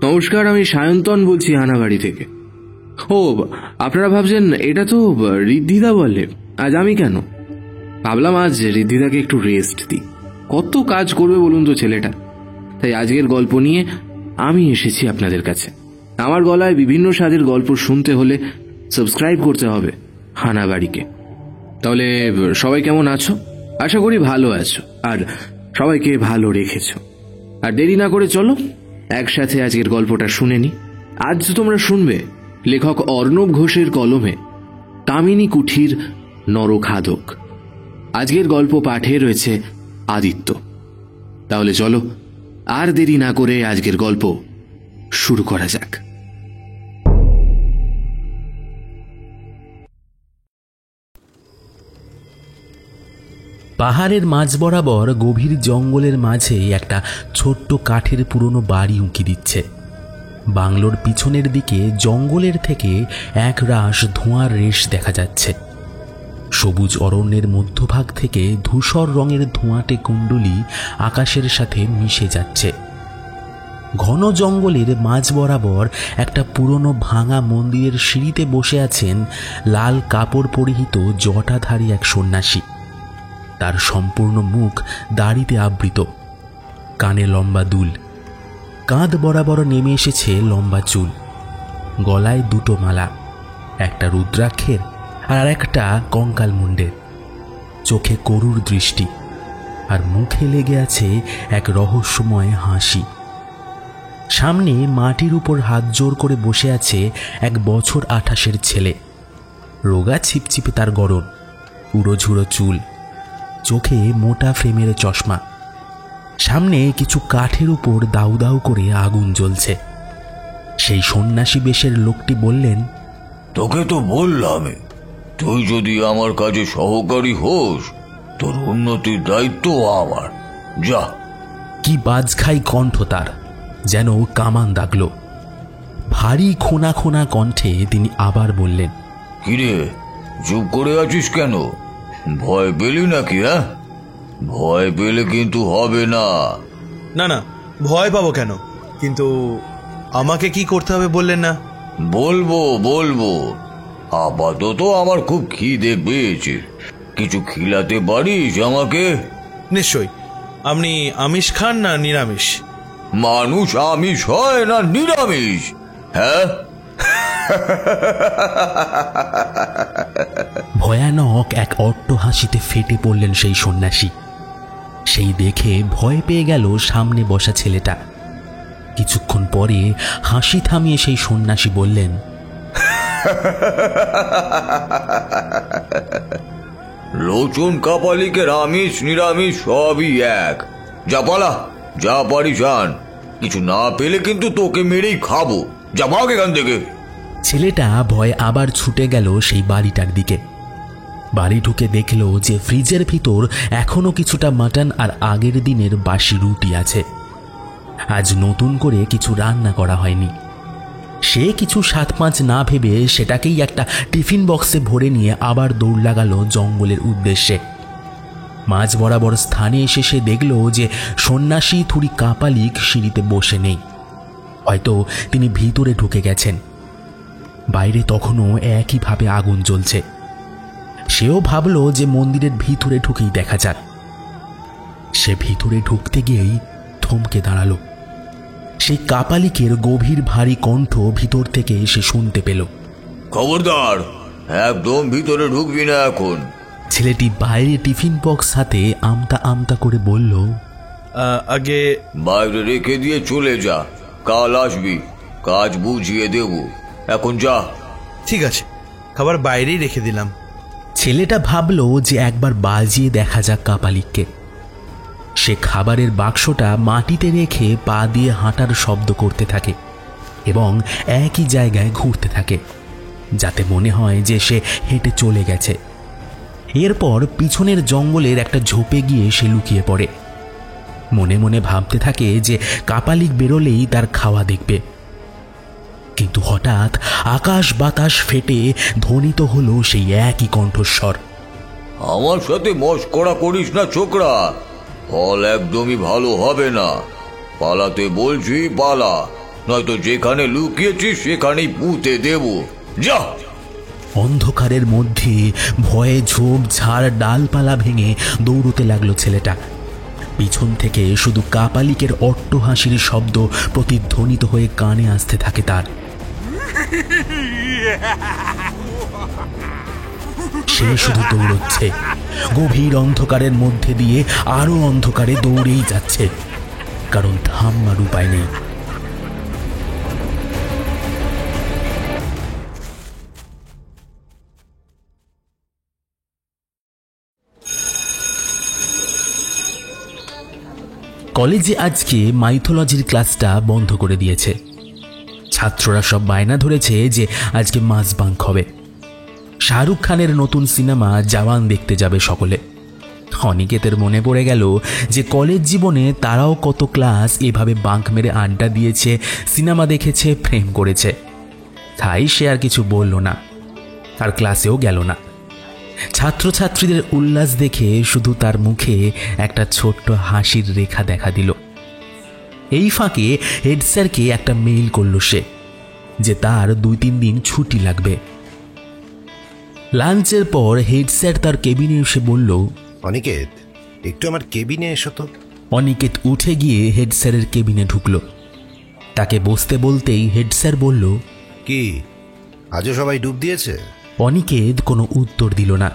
নমস্কার, আমি সায়ন্তন বলছি হানাবাড়ি থেকে। ও, আপনারা ভাবছেন এটা তো ঋদ্ধিদা বলে, আজ আমি কেন? ভাবলাম আজ ঋদ্ধিদাকে একটু রেস্ট দিই। কত কাজ করবে বলুন তো ছেলেটা। তাই আজকের গল্প নিয়ে আমি এসেছি আপনাদের কাছে। আমার গলায় বিভিন্ন স্বাদের গল্প শুনতে হলে সাবস্ক্রাইব করতে হবে হানাবাড়িকে। তাহলে সবাই কেমন আছো? আশা করি ভালো আছো আর সবাইকে ভালো রেখেছো। আর দেরি না করে চলো একসাথে আজকের গল্পটা শুনে নি। আজ তোমরা শুনবে লেখক অর্ণব ঘোষের কলমে কামিনী কুঠির নরখাদক। আজকের গল্প পাঠে রয়েছে আদিত্য। তাহলে চলো আর দেরি না করে আজকের গল্প শুরু করা যাক। পাহাড়ের মাঝ বরাবর গভীর জঙ্গলের মাঝে একটা ছোট্ট কাঠের পুরনো বাড়ি উঁকি দিচ্ছে। বাংলোর পিছনের দিকে জঙ্গলের থেকে এক রাশ ধোঁয়ার রেশ দেখা যাচ্ছে। সবুজ অরণ্যের মধ্যভাগ থেকে ধূসর রঙের ধোঁয়াটে কুণ্ডলী আকাশের সাথে মিশে যাচ্ছে। ঘন জঙ্গলের মাঝ বরাবর একটা পুরনো ভাঙা মন্দিরের সিঁড়িতে বসে আছেন লাল কাপড় পরিহিত জটাধারী এক সন্ন্যাসী। তার সম্পূর্ণ মুখ দাড়িতে আবৃত, কানে লম্বা দুল, কাঁধ বরাবর নেমে এসেছে লম্বা চুল, গলায় দুটো মালা, একটা রুদ্রাক্ষের আর একটা কঙ্কাল মুন্ডের, চোখে করুর দৃষ্টি আর মুখে লেগে আছে এক রহস্যময় হাসি। সামনে মাটির উপর হাত জোর করে বসে আছে এক বছর 28-এর ছেলে। রোগা ছিপছিপে তার গড়ন, উড়োঝুড়ো চুল, চোখে মোটা ফ্রেমের চশমা। সামনে কিছু কাঠের উপর দাউ দাউ করে আগুন জ্বলছে। সেই সন্ন্যাসী বেশের লোকটি বললেন, তোকে তো বললাম, তুই যদি আমার কাজে সহকারী হোস, তোর উন্নতির দায়িত্ব আমার। যা। কি বাজখাই কণ্ঠ তার, যেন কামান দাগল। ভারী খোনা খোনা কণ্ঠে তিনি আবার বললেন, কিরে, চুপ করে আছিস কেন? ভয় পেলি নাকি? হ্যাঁ, ভয় পেলে কিন্তু হবে না। না না, ভয় পাবো কেন? কিন্তু আমাকে কি করতে হবে বললেন না? বলবো। আপাতত আমার খুব খিদে পেয়েছে, কিছু খিলাতে পারিস আমাকে? নিশ্চয়ই। আপনি আমিষ খান না নিরামিষ? মানুষ আমিষ হয় না নিরামিষ? হ্যাঁ। ভয়ানক এক অট্ট হাসিতে ফেটে পড়লেন সেই সন্ন্যাসী। সেই দেখে ভয় পেয়ে গেল সামনে বসা ছেলেটা। কিছুক্ষণ পরে হাসি থামিয়ে সেই সন্ন্যাসী বললেন, লোচন কাপালিকের আমিষ নিরামিষ সবই এক। যা পালা, যা পারিস আন। কিছু না পেলে কিন্তু তোকে মেরেই খাবো। যা ভাগ এখান থেকে। ছেলেটা ভয়ে আবার ছুটে গেল সেই বাড়িটার দিকে। বাড়ি ঢুকে দেখল যে ফ্রিজের ভিতর এখনো কিছুটা মাটন আর আগের দিনের বাসি রুটি আছে। আজ নতুন করে কিছু রান্না করা হয়নি। সে কিছু সাত পাঁচ না ভেবে সেটাকেই একটা টিফিন বক্সে ভরে নিয়ে আবার দৌড় লাগালো জঙ্গলের উদ্দেশ্যে। মাঝ বরাবর স্থানে এসে সে দেখল যে সন্ন্যাসী থুড়ি কাপালিক সিঁড়িতে বসে নেই। হয়তো তিনি ভিতরে ঢুকে গেছেন। বাইরে তখনও একইভাবে আগুন জ্বলছে। সেও ভাবল যে মন্দিরের ভিতরে ঢুকেই দেখা যাক। সে ভিতরে ঢুকতে গিয়েই থমকে দাঁড়ালো। সেই কাপালিকের গভীর ভারী কণ্ঠ ভিতর থেকে সে শুনতে পেল, খবরদার, একদম ভিতরে ঢুকবি না এখন। ছেলেটি বাইরে টিফিন বক্স হাতে আমতা আমতা করে বলল, আগে বাইরে রেখে দিয়ে চলে যা, কাল আসবি, কাজ বুঝিয়ে দেব। এখন যা। ঠিক আছে, খাবার বাইরেই রেখে দিলাম। ছেলেটা ভাবল যে একবার বাজিয়ে দেখা যাক কাপালিককে। সে খাবারের বাক্সটা মাটিতে রেখে পা দিয়ে হাঁটার শব্দ করতে থাকে এবং একই জায়গায় ঘুরতে থাকে, যাতে মনে হয় যে সে হেঁটে চলে গেছে। এরপর পিছনের জঙ্গলের একটা ঝোপে গিয়ে সে লুকিয়ে পড়ে। মনে মনে ভাবতে থাকে যে কাপালিক বেরোলেই তার খাওয়া দেখবে। কিন্তু হঠাৎ আকাশ বাতাস ফেটে ধ্বনিত হলো সেই একই কণ্ঠস্বর, আমার সাথে মশকরা করিস না ছোকরা, ফল একদমই ভালো হবে না। পালাতে বলছি পালা, নয়তো যেখানে লুকিয়েছিস সেখানেই পুঁতে দেব। যা। অন্ধকারের মধ্যে ভয়ে ঝোপ ঝাড় ডালপালা ভেঙে দৌড়তে লাগলো ছেলেটা। পিছন থেকে শুধু কাপালিকের অট্টহাসির শব্দ প্রতিধ্বনিত হয়ে কানে আসতে থাকে তার। সে শুধু দৌড়চ্ছে, গভীর অন্ধকারের মধ্যে দিয়ে আরো অন্ধকারে দৌড়েই যাচ্ছে, কারণ থামবার উপায় নেই। কলেজে আজকে মাইথোলজির ক্লাসটা বন্ধ করে দিয়েছে। ছাত্ররা সব বায়না ধরেছে যে আজকে মাস বাঙ্ক হবে। শাহরুখ খানের নতুন সিনেমা জওয়ান দেখতে যাবে সকলে। অনিকেতের মনে পড়ে গেল যে কলেজ জীবনে তারাও কত ক্লাস এভাবে বাঙ্ক মেরে আড্ডা দিয়েছে, সিনেমা দেখেছে, প্রেম করেছে। তাই সে আর কিছু বলল না, আর ক্লাসেও গেল না। ছাত্রছাত্রীদের উল্লাস দেখে শুধু তার মুখে একটা ছোট্ট হাসির রেখা দেখা দিল। এই ফাঁকে হেড স্যারকে একটা মেইল করল সে, যে তার 2-3 দিন ছুটি লাগবে। লাঞ্চের পর হেড স্যার তার কেবিনে এসে বলল, অনিকেত, একটু আমার কেবিনে এসো তো। অনিকেত উঠে গিয়ে হেড স্যারের কেবিনে ঢুকল। তাকে বসতে বলতেই হেড স্যার বলল, কি আজও সবাই ডুব দিয়েছে? অনিকেত কোনো উত্তর দিল না,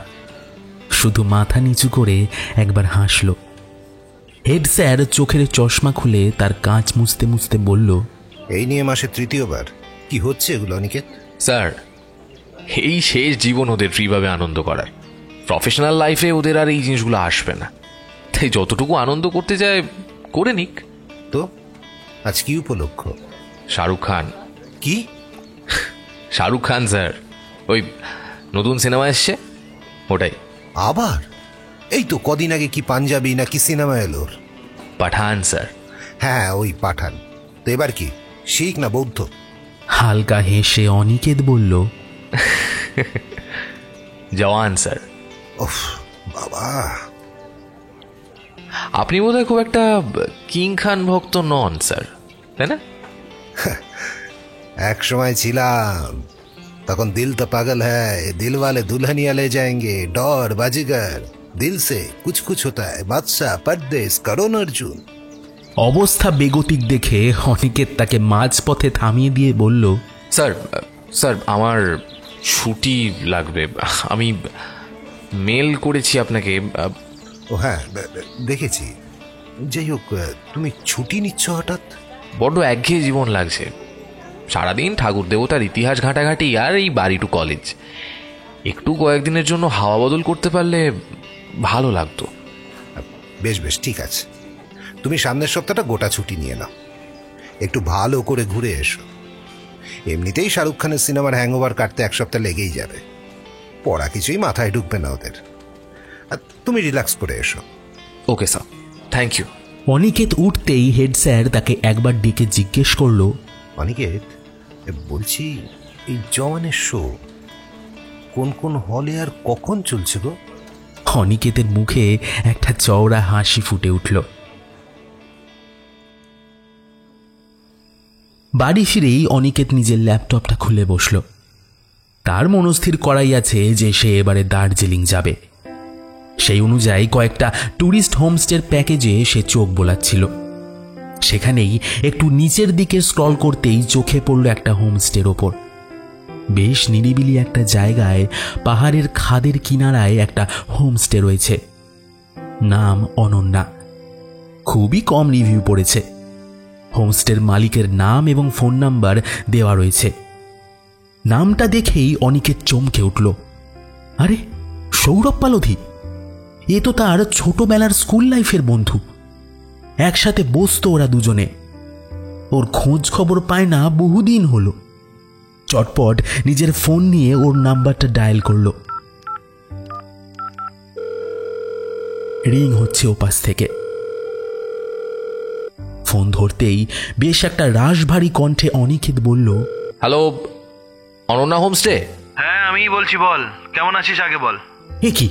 শুধু মাথা নিচু করে একবার হাসল। হেড স্যার চোখের চশমা খুলে তার কাঁচ মুছতে মুছতে বলল, এই নিয়ে মাসে তৃতীয়বার। কি হচ্ছে এগুলো অনিকেত? স্যার, এই শেষ জীবন ওদের ফ্রিভাবে আনন্দ করার। প্রফেশনাল লাইফে ওদের আর এই জিনিসগুলো আসবে না, তাই যতটুকু আনন্দ করতে যায় করে নিক। তো আজ কি উপলক্ষ? শাহরুখ খান। কি? শাহরুখ খান স্যার, ওই নতুন সিনেমা এসছে ওটাই। আবার? এই তো কদিন আগে কি পাঞ্জাবি না কি সিনেমা এলো? পাঠান স্যার। হ্যাঁ, ওই পাঠান। তো এবার কি শিখ না বৌদ্ধ? হালকা হেসে অনিকেত বলল, জওয়ান স্যার। ওফ বাবা, আপনি বোধহয় খুব একটা কিং খান ভক্ত নন স্যার, তাই না? এক সময় ছিলাম, তখন দিল তো পাগল হ্যায়, দিল ওয়ালে দুলহনিয়া লে যায়েঙ্গে, ডর বাজিগর, দিল সে কুছ কুছ হোতা হ্যায়, বাদশা, পরদেশ, করণ অর্জুন। অবস্থা বেগতিক দেখে অনিকেত তাকে মাঝপথে থামিয়ে দিয়ে বলল, স্যার স্যার আমার ছুটি লাগবে। আমি মেল করেছি আপনাকে। ও হ্যাঁ, দেখেছি। যাই হোক, তুমি ছুটি নিচ্ছ হঠাৎ? বড্ড একঘেয়ে জীবন লাগছে, সারাদিন ঠাকুর দেবতার ইতিহাস ঘাঁটাঘাঁটি আর এই বাড়ি টু কলেজ। একটু কয়েকদিনের জন্য হাওয়া বদল করতে পারলে ভালো লাগতো। বেশ বেশ, ঠিক আছে। তুমি সামনের সপ্তাহটা গোটা ছুটি নিয়ে নাও, একটু ভালো করে ঘুরে এসো। এমনিতেই শাহরুখ খানের সিনেমার হ্যাংওভার কাটতে 1 সপ্তাহ লেগেই যাবে। পড়া কিছুই মাথায় ঢুকবে না ওদের। আর তুমি রিল্যাক্স করে এসো। Okay sir, thank you. Aniket উঠতেই হেড স্যার তাকে একবার ডেকে জিজ্ঞেস করল, অনিকেত, বলছি এই জওয়ানের শো কোন কোন হলে আর কখন চলছে গো? অনিকেতের মুখে একটা চওড়া হাসি ফুটে উঠল। বাড়ি ফিরেই অনিকেত নিজের ল্যাপটপটা খুলে বসল। তার মনস্থির করাই আছে যে সে এবারে দার্জিলিং যাবে। সেই অনুযায়ী কয়েকটা ট্যুরিস্ট হোমস্টের প্যাকেজে সে চোখ বোলাচ্ছিল। সেখানেই একটু নিচের দিকে স্ক্রল করতেই চোখে পড়ল একটা হোমস্টের ওপর। বেশ নিরিবিলি একটা জায়গায় পাহাড়ের খাদের কিনারায় একটা হোমস্টে রয়েছে। নাম অনন্যা। খুবই কম রিভিউ পড়েছে। হোমস্টের মালিকের নাম এবং ফোন নাম্বার দেওয়া রয়েছে। নামটা দেখেই অনিকেত চমকে উঠল। আরে, সৌরভ পালোধি! এ তো তার ছোটবেলার স্কুল লাইফের বন্ধু। একসাথে বসতো ওরা দুজনে। ওর খোঁজ খবর পায় না বহুদিন হলো। চটপট নিজের ফোন নিয়ে ওর নাম্বারটা ডায়াল করল। রিং হচ্ছে ওপাশ থেকে। ফোন ধরতেই বেশ একটা রাশভারী কণ্ঠে অনিকেত বলল, হ্যালো, অনন্যা হোমস্টে? হ্যাঁ, আমিই বলছি। বল, কেমন আছিস আগে বল। এ কি,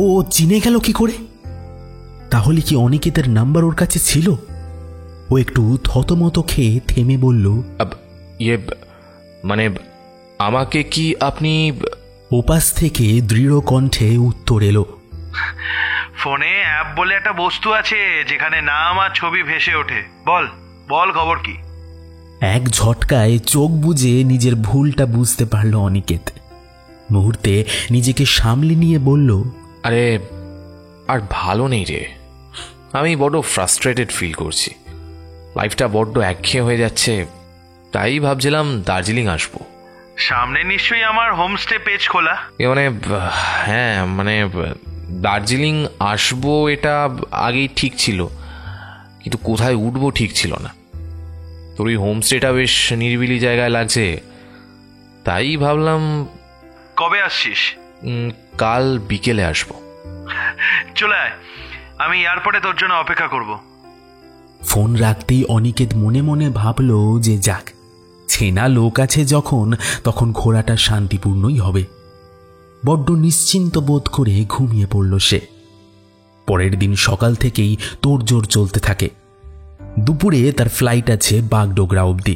ও চিনে গেল কি করে? তাহলে কি অনিকেতের নাম্বার ওর কাছে ছিল? ও একটু থতমত খেয়ে থেমে বলল, মানে আমাকে কি আপনি... ওপাশ থেকে দৃঢ় কণ্ঠে উত্তর এলো, ফোনে অ্যাপ বলে একটা বস্তু আছে যেখানে নাম আর ছবি ভেসে ওঠে। বল বল খবর কি? এক ঝটকায় চোখ বুজে নিজের ভুলটা বুঝতে পারল অনিকেত। মুহূর্তে নিজেকে সামলে নিয়ে বলল, আরে আর ভালো নেই রে, আমি বড্ড ফ্রাস্ট্রেটেড ফিল করছি, লাইফটা বড্ড একঘেয়ে হয়ে যাচ্ছে, তাই ভাবছিলাম দার্জিলিং আসবো। সামনে নিশ্চয়ই আমার হোমস্টে পেজ খোলা। মানে হ্যাঁ, মানে দার্জিলিং আসবো এটা আগেই ঠিক ছিল, কিন্তু কোথায় উঠবো ঠিক ছিল না। তোর ওই হোমস্টেটা বেশ নিরিবিলি জায়গায় লাগছে, তাই ভাবলাম। কবে আসছিস? কাল বিকেলে আসবো। চলে আয়, আমি এয়ারপোর্টে তোর জন্য অপেক্ষা করব। ফোন রাখতেই অনিকেত মনে মনে ভাবল যে যাক, চেনা লোক আছে যখন, তখন ঘোরাটা শান্তিপূর্ণই হবে। বড্ড নিশ্চিন্ত বোধ করে ঘুমিয়ে পড়ল সে। পরের দিন সকাল থেকেই তোড়জোড় চলতে থাকে। দুপুরে তার ফ্লাইট আছে বাগডোগরা অবধি,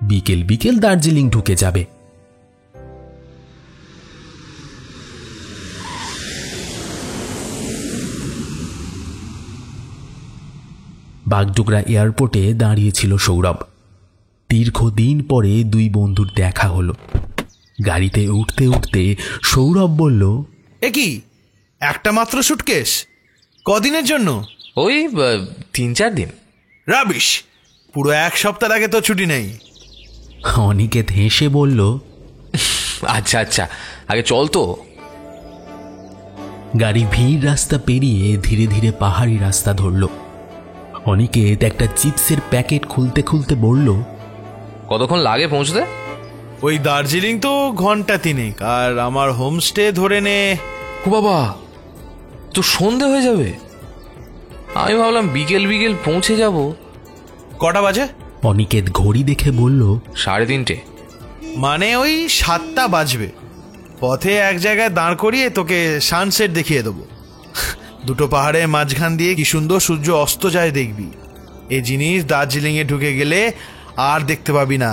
বিকেল বিকেল দার্জিলিং ঢুকে যাবে। বাগডোগরা এয়ারপোর্টে দাঁড়িয়েছিল সৌরভ। দীর্ঘদিন পরে দুই বন্ধুর দেখা হলো। গাড়িতে উঠতে উঠতে সৌরভ বলল, এ কি, একটা মাত্র সুটকেস? কদিনের জন্য? ওই 3-4 দিন। রাবিশ, পুরো এক সপ্তাহ আগে তো ছুটি নেই। অনিকেত হেসে বলল, আচ্ছা আচ্ছা, আগে চল তো। গাড়ি ভিড় রাস্তা পেরিয়ে ধীরে ধীরে পাহাড়ি রাস্তা ধরল। অনিকেত একটা চিপসের প্যাকেট খুলতে খুলতে বলল, কতক্ষণ লাগে পৌঁছতে? ওই দার্জিলিং তো ঘন্টা 3 আর আমার হোমস্টে ধরে নে। ও বাবা, তো সন্ধে হয়ে যাবে। আমি ভাবলাম বিকেল বিকেল পৌঁছে যাব। কটা বাজে? অনিকেত ঘড়ি দেখে বলল, 3:30। মানে ওই 7টা বাজবে। পথে এক জায়গায় দাঁড় করিয়ে তোকে সানসেট দেখিয়ে দেবো। দুটো পাহাড়ের মাঝখান দিয়ে কি সুন্দর সূর্য অস্ত যায় দেখবি। এই জিনিস দার্জিলিংয়ে ঢুকে গেলে আর দেখতে পাবি না।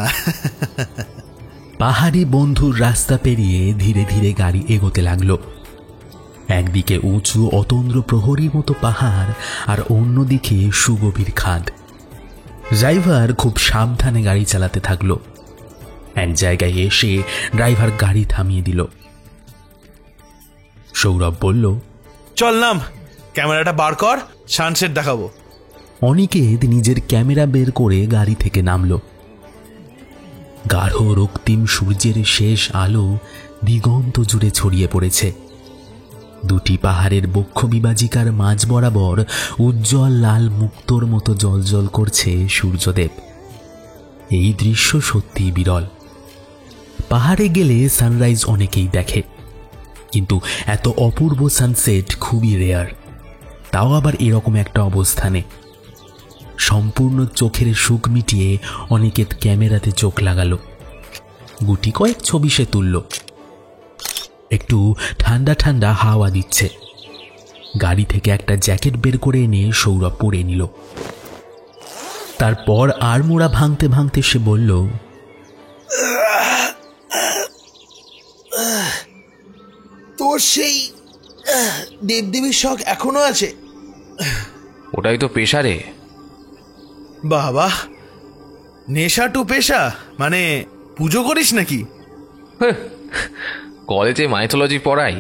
পাহাড়ি বন্ধুর রাস্তা পেরিয়ে ধীরে ধীরে গাড়ি এগোতে লাগলো। একদিকে উঁচু অতন্দ্র প্রহরীর মতো পাহাড়, আর অন্যদিকে সুগভীর খাদ। ড্রাইভার খুব সাবধানে গাড়ি চালাতে থাকলো। এক জায়গায় এসে ড্রাইভার গাড়ি থামিয়ে দিল। সৌরভ বলল, চল নাম, ক্যামেরাটা বার কর, সানসেট দেখাবো। অনিকেত নিজের ক্যামেরা বের করে গাড়ি থেকে নামল। গাঢ় রক্তিম সূর্যের শেষ আলো দিগন্ত জুড়ে ছড়িয়ে পড়েছে। দুটি পাহাড়ের বক্ষ বিভাজিকার মাঝ বরাবর উজ্জ্বল লাল মুক্তোর মতো জ্বলজ্বল করছে সূর্যদেব। এই দৃশ্য সত্যি বিরল। পাহাড়ে গেলে সানরাইজ অনেকেই দেখে, কিন্তু এত অপূর্ব সানসেট খুবই রেয়ার, তাও আবার এরকম একটা অবস্থানে। সম্পূর্ণ চোখের সুখ মিটিয়ে অনিকেত ক্যামেরাতে চোখ লাগালো। গুটি কয়েক ছবি সে তুলল। একটু ঠান্ডা ঠান্ডা হাওয়া দিচ্ছে। গাড়ি থেকে একটা জ্যাকেট বের করে এনে সৌরভ পরে নিল। তারপর আড়মোড়া ভাঙতে ভাঙতে সে বলল, তোর সেই দেবদেবীর শখ এখনো আছে? ওটাই তো পেশা রে। বাবা, নেশা টু পেশা মানে পুজো করিস নাকি? কলেজে মাইথোলজি পড়াই,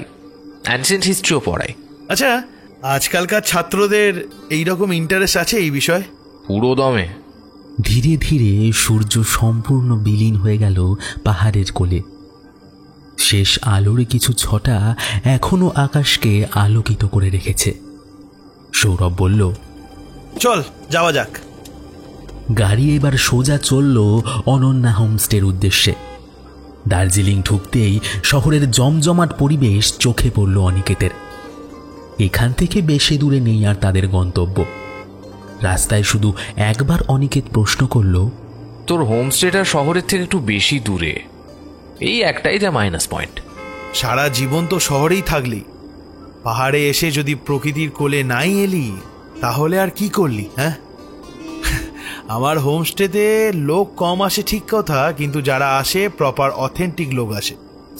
অ্যানসিয়েন্ট হিস্ট্রিও পড়াই। আচ্ছা, আজকালকার ছাত্রদের এইরকম ইন্টারেস্ট আছে এই বিষয়? পুরো দমে। ধীরে ধীরে সূর্য সম্পূর্ণ বিলীন হয়ে গেল পাহাড়ের কোলে। শেষ আলোর কিছু ছটা এখনো আকাশকে আলোকিত করে রেখেছে। সৌরভ বলল, চল যাওয়া যাক। গাড়ি এবার সোজা চলল অনন্যা হোমস্টের উদ্দেশ্যে। দার্জিলিং ঢুকতেই শহরের জমজমাট পরিবেশ চোখে পড়ল অনিকেতের। এখান থেকে বেশি দূরে নেই আর তাদের গন্তব্য। রাস্তায় শুধু একবার অনিকেত প্রশ্ন করল, তোর হোমস্টেটা শহরের থেকে একটু বেশি দূরে, এই একটাই যা মাইনাস পয়েন্ট। সারা জীবন তো শহরেই থাকলি, পাহাড়ে এসে যদি প্রকৃতির কোলে নাই এলি তাহলে আর কি করলি? হ্যাঁ, আমার হোমস্টেতে লোক কম আসে ঠিক কথা, কিন্তু যারা আসে প্রপার অথেন্টিক লোক আসে,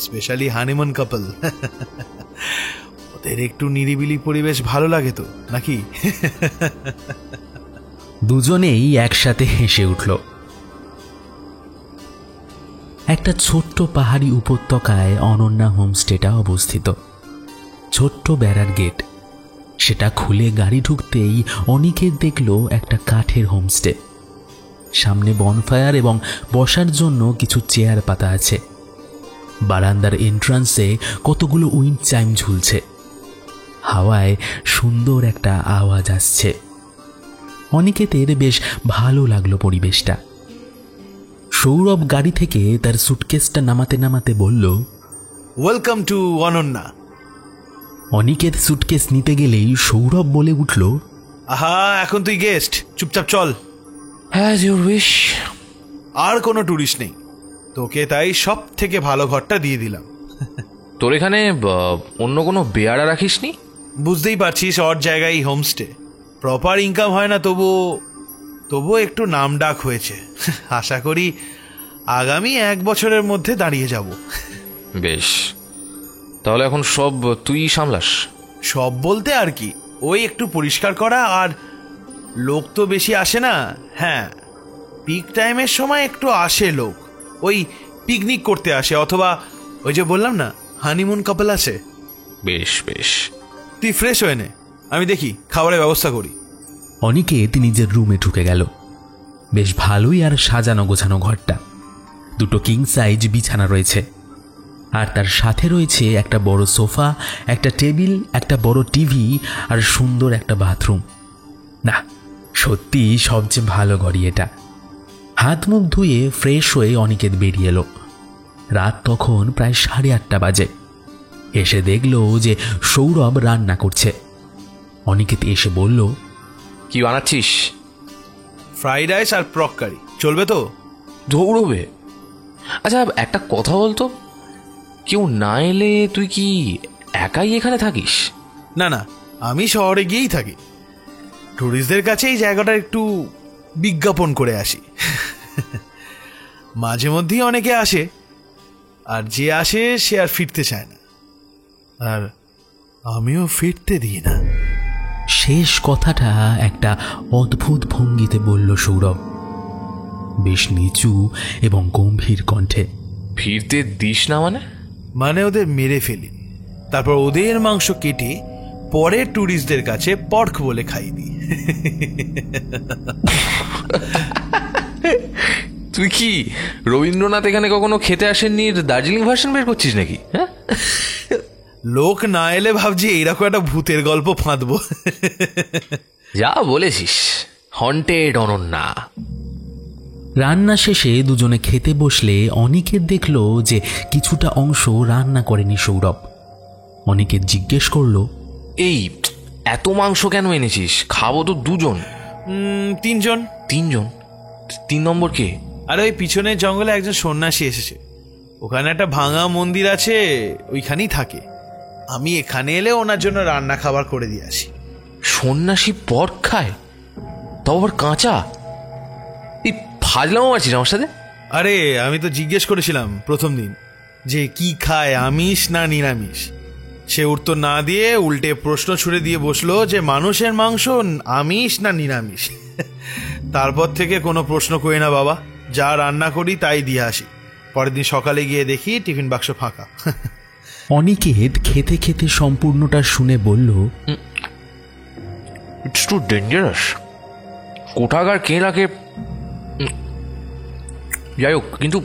স্পেশালি হানিমুন কাপল। ওদের একটু নিরিবিলি পরিবেশ ভালো লাগে তো নাকি? দুজনেই একসাথে হেসে উঠল। একটা ছোট্ট পাহাড়ি উপত্যকায় অনন্যা হোমস্টেটা অবস্থিত। ছোট্ট বেড়ার গেট, সেটা খুলে গাড়ি ঢুকতেই অনিকেত দেখল একটা কাঠের হোমস্টে। সামনে বনফায়ার এবং বসার জন্য কিছু চেয়ার পাতা আছে। বারান্দার এন্ট্রান্সে কতগুলো উইন্ড চাইম ঝুলছে। হাওয়ায় সুন্দর একটা আওয়াজ আসছে। অনিকেতের বেশ ভালো লাগলো পরিবেশটা। সৌরভ গাড়ি থেকে তার সুটকেসটা নামাতে নামাতে বলল, welcome to Ananya. Aniket suitcase নিতে গেলেই সৌরভ বলে উঠল, আহা, এখন তুই গেস্ট, চুপচাপ চল। হ্যাঁ ইউর উইশ। আর কোনো টুরিস্ট নেই, তোকে তাই সব থেকে ভালো ঘরটা দিয়ে দিলাম। তোর এখানে অন্য কোনো বেয়ারা রাখিসনি? বুঝতেই পারছিস, ওর জায়গায় হোমস্টে, প্রপার ইনকাম হয় না, তবুও একটু নাম ডাক হয়েছে। আশা করি আগামী 1 বছরের মধ্যে দাঁড়িয়ে যাব। বেশ, তাহলে এখন সব তুই সামলাস? সব বলতে আর কি, ওই একটু পরিষ্কার করা, আর লোক তো বেশি আসে না। হ্যাঁ, পিক টাইমের সময় একটু আসে লোক, ওই পিকনিক করতে আসে, অথবা ওই যে বললাম না হানিমুন কাপল আসে। বেশ বেশ, তুই ফ্রেশ হয়ে নে, আমি দেখি খাবারের ব্যবস্থা করি। অনিকেত নিজের রুমে ঢুকে গেল। বেশ ভালোই আর সাজানো গোছানো ঘরটা। 2 কিং সাইজ বিছানা রয়েছে, আর তার সাথে রয়েছে একটা বড় সোফা, একটা টেবিল, একটা বড় টিভি আর সুন্দর একটা বাথরুম। না, সত্যি সবচেয়ে ভালো ঘরই এটা। হাত মুখ ধুয়ে ফ্রেশ হয়ে অনিকেত বেরিয়ে এলো। রাত তখন প্রায় 8:30 বাজে। এসে দেখল যে সৌরভ রান্না করছে। অনিকেত এসে বলল, কি বানাচ্ছিস? ফ্রাইড রাইস আর প্রক কারি, চলবে তো? দৌড়বে। আচ্ছা, একটা কথা বলতো, কেউ না এলে তুই কি একাই এখানে থাকিস? না না, আমি শহরে গিয়েই থাকি। টুরিস্টদের কাছে এই জায়গাটা একটু বিজ্ঞাপন করে আসি। মাঝে মধ্যেই অনেকে আসে, আর যে আসে সে আর ফিরতে চায় না, আর আমিও ফিরতে দিই না। শেষ কথাটা একটা অদ্ভুত ভঙ্গিতে বলল সৌরভ, বেশ নিচু এবং গম্ভীর কণ্ঠে। ফিরতে দিস না মানে ওদের মেরে ফেলি, তারপর ওদের মাংস কেটে পরে টুরিস্টদের কাছে পর্ক বলে খাই দিই। তুই কি রবীন্দ্রনাথ এখানে কখনো খেতে আসেননি দার্জিলিং ভার্সন বের করছিস নাকি? হ্যাঁ, লোক না এলে ভাবছি এইরকম একটা ভূতের গল্প ফাঁদবো। যা বলেছিস, হন্টেড অনন্যা। রান্না শেষে দুজনে খেতে বসলে অনিকেত দেখল যে কিছুটা অংশ রান্না করেনি সৌরভ। অনিকেত জিজ্ঞেস করল, এই এত মাংস কেন এনেছিস? খাবো তো 2 জন। 3 জন। 3 জন? 3 নম্বর কে? আরে ওই পিছনের জঙ্গলে একজন সন্ন্যাসী এসেছে, ওখানে একটা ভাঙা মন্দির আছে, ওইখানেই থাকে। আমি এখানে এলে ওনার জন্য রান্না খাবার করে দিয়ে আসি। সন্ন্যাসী পর্ক খায়, তাও আবার কাঁচা? এই ফাজলামো মারছিস আমার সাথে? আরে আমি তো জিজ্ঞেস করেছিলাম প্রথম দিন যে কি খায়, আমিষ না নিরামিষ। সে উত্তর না দিয়ে উল্টে প্রশ্ন ছুড়ে দিয়ে বসলো যে মানুষের মাংস আমিষ না নিরামিষ। তারপর থেকে কোনো প্রশ্ন করি না বাবা, যা রান্না করি তাই দিয়ে আসি। পরের দিন সকালে গিয়ে দেখি টিফিন বাক্স ফাঁকা। অনিকেত খেতে খেতে সম্পূর্ণটা শুনে বলল, ইটস টু ডেঞ্জারাস। কোথাকার কে রাখে? যাই হোক, কিন্তু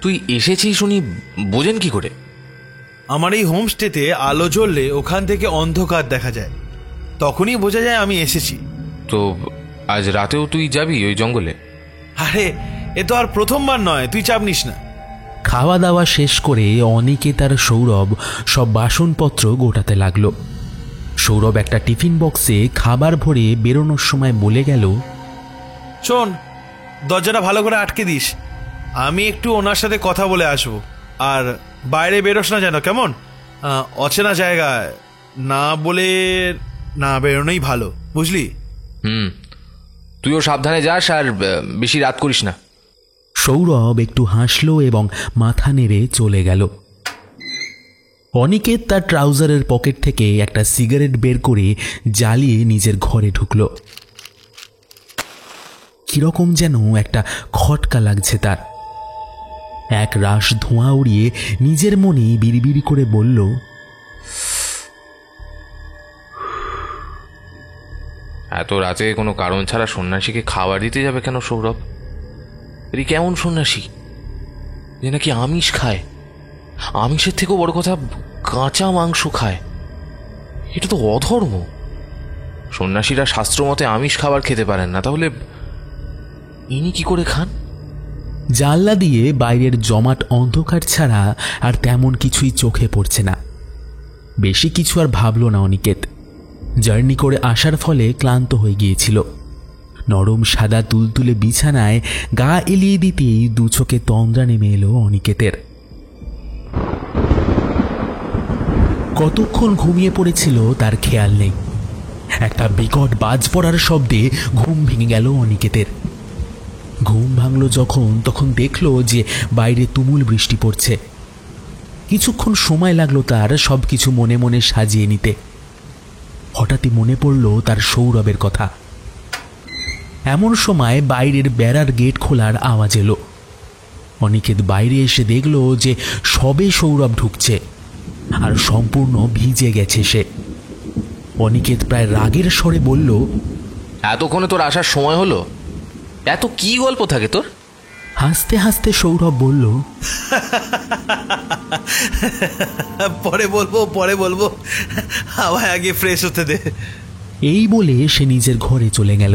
তুই এসেছিস শুনি বোঝেন কি করে? আমার এই হোমস্টেতে আলো জ্বললে ওখান থেকে অন্ধকার দেখা যায়, তখনই বোঝা যায় আমি এসেছি। তো আজ রাতেও তুই যাবি ওই জঙ্গলে? আরে এ তো আর প্রথমবার নয়, তুই চাপ নিস না। খাওয়া দাওয়া শেষ করে অনিকেত আর সৌরভ সব বাসনপত্র গোটাতে লাগলো। সৌরভ একটা টিফিন বক্সে খাবার ভরে বেরোনোর সময় বলে গেল, শোন, দরজাটা ভালো করে আটকে দিস, আমি একটু ওনার সাথে কথা বলে আসবো। আর বাইরে বেরোস না যেন, কেমন? অচেনা জায়গায় না বলে না বেরোনোই ভালো, বুঝলি? তুইও সাবধানে যাস আর বেশি রাত করিস না। সৌরভ একটু হাসল এবং মাথা নেড়ে চলে গেল। অনিকেত তার ট্রাউজারের পকেট থেকে একটা সিগারেট বের করে জ্বালিয়ে নিজের ঘরে ঢুকল। কিরকম যেন একটা খটকা লাগছে তার। এক রাশ ধোঁয়া উড়িয়ে নিজের মনে বিড়বিড়ি করে বলল, এত রাতে কোনো কারণ ছাড়া সন্ন্যাসীকে খাবার দিতে যাবে কেন সৌরভ? এটি কেমন সন্ন্যাসী যে নাকি আমিষ খায়, আমিষের থেকেও বড় কথা কাঁচা মাংস খায়। এটা তো অধর্ম। সন্ন্যাসীরা শাস্ত্র মতে আমিষ খাবার খেতে পারেন না, তাহলে ইনি কি করে খান? জানলা দিয়ে বাইরের জমাট অন্ধকার ছাড়া আর তেমন কিছুই চোখে পড়ছে না। বেশি কিছু আর ভাবল না অনিকেত। জার্নি করে আসার ফলে ক্লান্ত হয়ে গিয়েছিল। নরম সাদা তুলতুলে বিছানায় গা এলিয়ে দিতেই দু চোখে তন্দ্রা নেমে এলো অনিকেতের। কতক্ষণ ঘুমিয়ে পড়েছিল তার খেয়াল নেই। একটা বিকট বাজ পড়ার শব্দে ঘুম ভেঙে গেল অনিকেতের। ঘুম ভাঙল যখন, তখন দেখল যে বাইরে তুমুল বৃষ্টি পড়ছে। কিছুক্ষণ সময় লাগলো তার সবকিছু মনে মনে সাজিয়ে নিতে। হঠাৎই মনে পড়ল তার সৌরভের কথা। এমন সময় বাইরের বেড়ার গেট খোলার আওয়াজ এলো। অনিকেত বাইরে এসে দেখল যে সবে সৌরভ ঢুকছে আর সম্পূর্ণ ভিজে গেছে সে। অনিকেত প্রায় রাগের স্বরে বলল, এতক্ষণে তোর আসার সময় হলো? এত কি গল্প থাকে তোর? হাসতে হাসতে সৌরভ বলল, পরে বলবো আমায় আগে ফ্রেশ হতে দে। এই বলে সে নিজের ঘরে চলে গেল।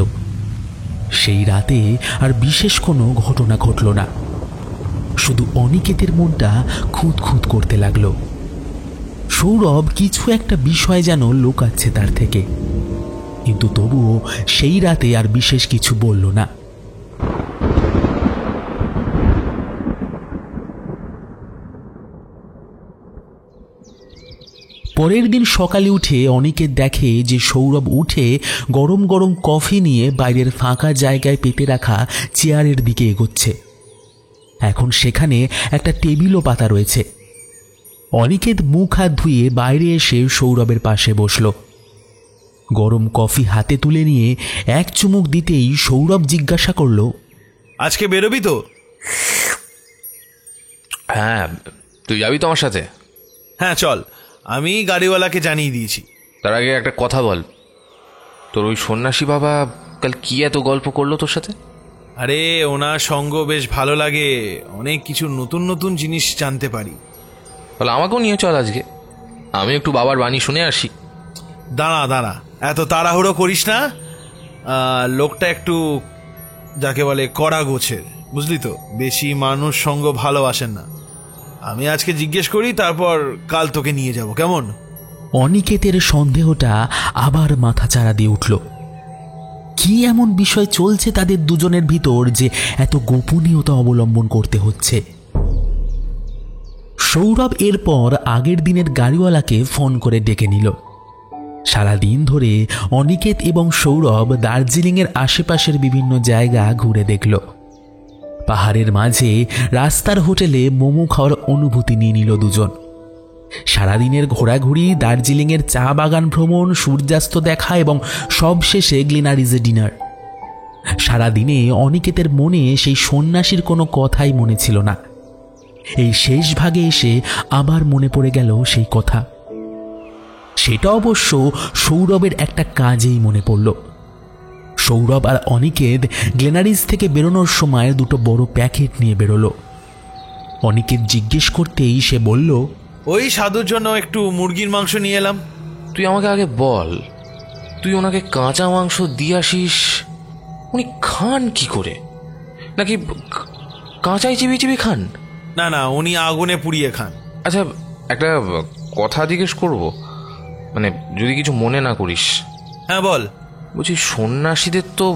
সেই রাতে আর বিশেষ কোনো ঘটনা ঘটল না। শুধু অনিকেতের মনটা খুঁত খুঁত করতে লাগলো। সৌরভ কিছু একটা বিষয় যেন লুকাচ্ছে তার থেকে, কিন্তু তবুও সেই রাতে আর বিশেষ কিছু বলল না। পরের দিন সকালে উঠে অনিকেত দেখে যে সৌরভ উঠে গরম গরম কফি নিয়ে বাইরের ফাঁকা জায়গায় পেতে রাখা চেয়ারের দিকে এগোচ্ছে। এখন সেখানে একটা টেবিলও পাতা রয়েছে। অনিকেত মুখ হাত ধুয়ে বাইরে এসে সৌরভের পাশে বসল। গরম কফি হাতে তুলে নিয়ে এক চুমুক দিতেই সৌরভ জিজ্ঞাসা করল, আজকে বেরোবি তো? হ্যাঁ, তুই যাবি তো আমার সাথে? হ্যাঁ চল, আমি গাড়িওয়ালাকে জানিয়ে দিয়েছি। তার আগে একটা কথা বল, তোর ওই সন্ন্যাসী বাবা কাল কি এত গল্প করলো তোর সাথে? আরে ওনার সঙ্গ বেশ ভালো লাগে, অনেক কিছু নতুন নতুন জিনিস জানতে পারি। বলে আমাকেও নিয়ে চল আজকে, আমি একটু বাবার বাণী শুনে আসি। দাঁড়া, এত তাড়াহুড়ো করিস না। লোকটা একটু যাকে বলে কড়া গোছের, বুঝলি তো, বেশি মানুষ সঙ্গ ভালোবাসেন না। আমি আজকে জিজ্ঞেস করি, তারপর কাল তোকে নিয়ে যাব, কেমন? অনিকেতের সন্দেহটা আবার মাথাচাড়া দিয়ে উঠল। কি এমন বিষয় চলছে তাদের দুজনের ভিতর যে এত গোপনীয়তা অবলম্বন করতে হচ্ছে? সৌরভ এরপর আগের দিনের গাড়িওয়ালাকে ফোন করে ডেকে নিল। সারাদিন ধরে অনিকেত এবং সৌরভ দার্জিলিংয়ের আশেপাশের বিভিন্ন জায়গা ঘুরে দেখল। পাহাড়ের মাঝে রাস্তার হোটেলে মোমো খাওয়ার অনুভূতি নিয়ে নিল দুজন। সারাদিনের ঘোরাঘুরি, দার্জিলিংয়ের চা বাগান ভ্রমণ, সূর্যাস্ত দেখা এবং সবশেষে গ্লেনারিজে ডিনার। সারাদিনে অনিকেতের মনে সেই সন্ন্যাসীর কোনো কথাই মনে ছিল না। এই শেষ ভাগে এসে আবার মনে পড়ে গেল সেই কথা। সেটা অবশ্য সৌরভের একটা কাজেই মনে পড়ল। সৌরভ আর অনিকেত গ্লেনারিজ থেকে বেরোনোর সময় দুটো বড় প্যাকেট নিয়ে বেরোলো। অনিকেত জিজ্ঞেস করতেই সে বলল, ওই সাধুর জন্য একটু মুরগির মাংস নিয়ে এলাম। তুই আমাকে আগে বল, তুই ওনাকে কাঁচা মাংস দিয়ে আসিস, উনি খান কি করে? নাকি কাঁচাই চিবি চিবি খান? না, উনি আগুনে পুড়িয়ে খান। আচ্ছা, একটা কথা জিজ্ঞেস করব, মানে যদি কিছু মনে না করিস। হ্যাঁ বল। বলছি, সন্ন্যাসীদের তো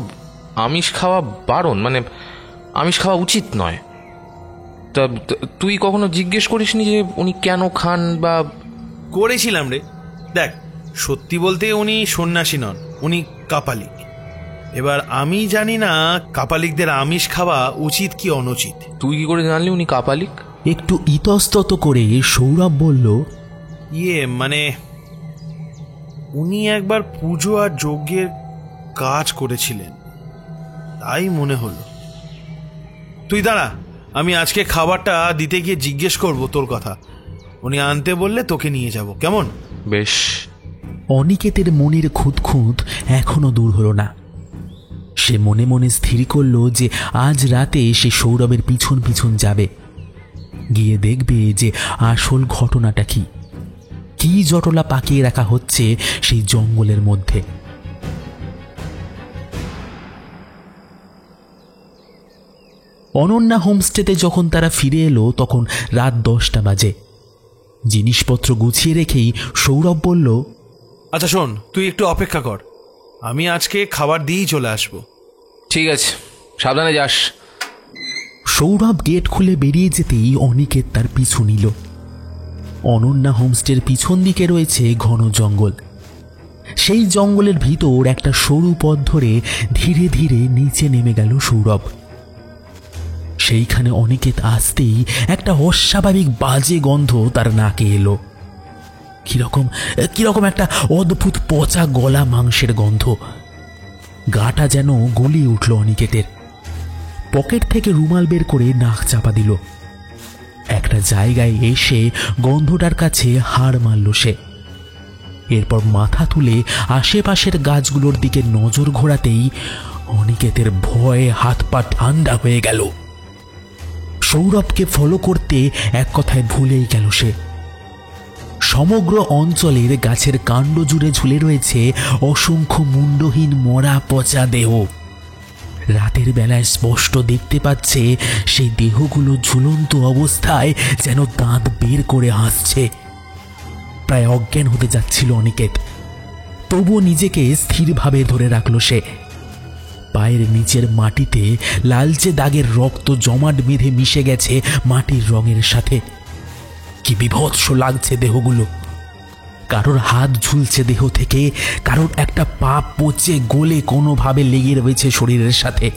আমিষ খাওয়া বারণ, মানে আমিষ খাওয়া উচিত নয়। তা তুই কখনো জিজ্ঞেস করিসনি যে উনি কেন খান? বা করেছিলাম রে। দেখ, সত্যি বলতে উনি সন্ন্যাসী নন, উনি কাপালিক। এবার আমি জানি না কাপালিকদের আমিষ খাওয়া উচিত কি অনুচিত। তুই কি করে জানলি উনি কাপালিক? একটু ইতস্তত করে সৌরভ বলল, মানে উনি একবার পুজো আর যজ্ঞের কাজ করেছিলেন, তাই মনে হলো। তুই দাঁড়া, আমি আজকে খাবারটা দিতে গিয়ে জিজ্ঞেস করব তোর কথা। উনি আনতে বললে তোকে নিয়ে যাব, কেমন? বেশ। অনিকেতের মনের খুঁতখুঁত এখনো দূর হলো না। সে মনে মনে স্থির করল যে আজ রাতে সে সৌরভের পিছন পিছন যাবে, গিয়ে দেখবে যে আসল ঘটনাটা কি, কি জটলা পাকিয়ে রাখা হচ্ছে সেই জঙ্গলের মধ্যে। অনন্যা হোমস্টেতে যখন তারা ফিরে এলো তখন রাত 10টা বাজে। জিনিসপত্র গুছিয়ে রেখেই সৌরভ বলল, আচ্ছা শোন, তুই একটু অপেক্ষা কর, আমি আজকে খাবার দিয়েই চলে আসবো। ঠিক আছে, সাবধানে যাস। সৌরভ গেট খুলে বেরিয়ে যেতেই অনিকেত তার পিছু নিল। অনন্যা হোমস্টের পিছন দিকে রয়েছে ঘন জঙ্গল। সেই জঙ্গলের ভিতর একটা সরু পথ ধরে ধীরে ধীরে নিচে নেমে গেল সৌরভ। সেইখানে অনিকেত আসতেই একটা অস্বাভাবিক বাজে গন্ধ তার নাকে এলো। কিরকম একটা অদ্ভুত পচা গলা মাংসের গন্ধ। গাটা যেন গলিয়ে উঠল অনিকেতের। পকেট থেকে রুমাল বের করে নাক চাপা দিল। একটা জায়গায় এসে গন্ধটার কাছে হাড় মারল সে। এরপর মাথা তুলে আশেপাশের গাছগুলোর দিকে নজর ঘোরাতেই অনিকেতের ভয়ে হাত পা ঠান্ডা হয়ে গেল। সৌরভকে ফলো করতে এক কথায় ভুলেই গেল সে। সমগ্র অঞ্চলের গাছের কাণ্ড জুড়ে ঝুলে রয়েছে অসংখ্য মুন্ডহীন মরা পচা দেহ। রাতের বেলায় স্পষ্ট দেখতে পাচ্ছে সেই দেহগুলো ঝুলন্ত অবস্থায় যেন দাঁত বের করে হাসছে। প্রায় অজ্ঞান হতে যাচ্ছিল অনিকেত, তবুও নিজেকে স্থিরভাবে ধরে রাখল সে। পায়ের নিচের মাটিতে লালচে দাগের রক্ত জমাট বেঁধে মিশে গেছে মাটির রঙের সাথে। কি বিভৎস লাগছে দেহগুলো। কারোর হাত ঝুলছে দেহ থেকে, কারোর একটা পা পচে গলে কোনোভাবে লেগে রয়েছে শরীরের সাথে।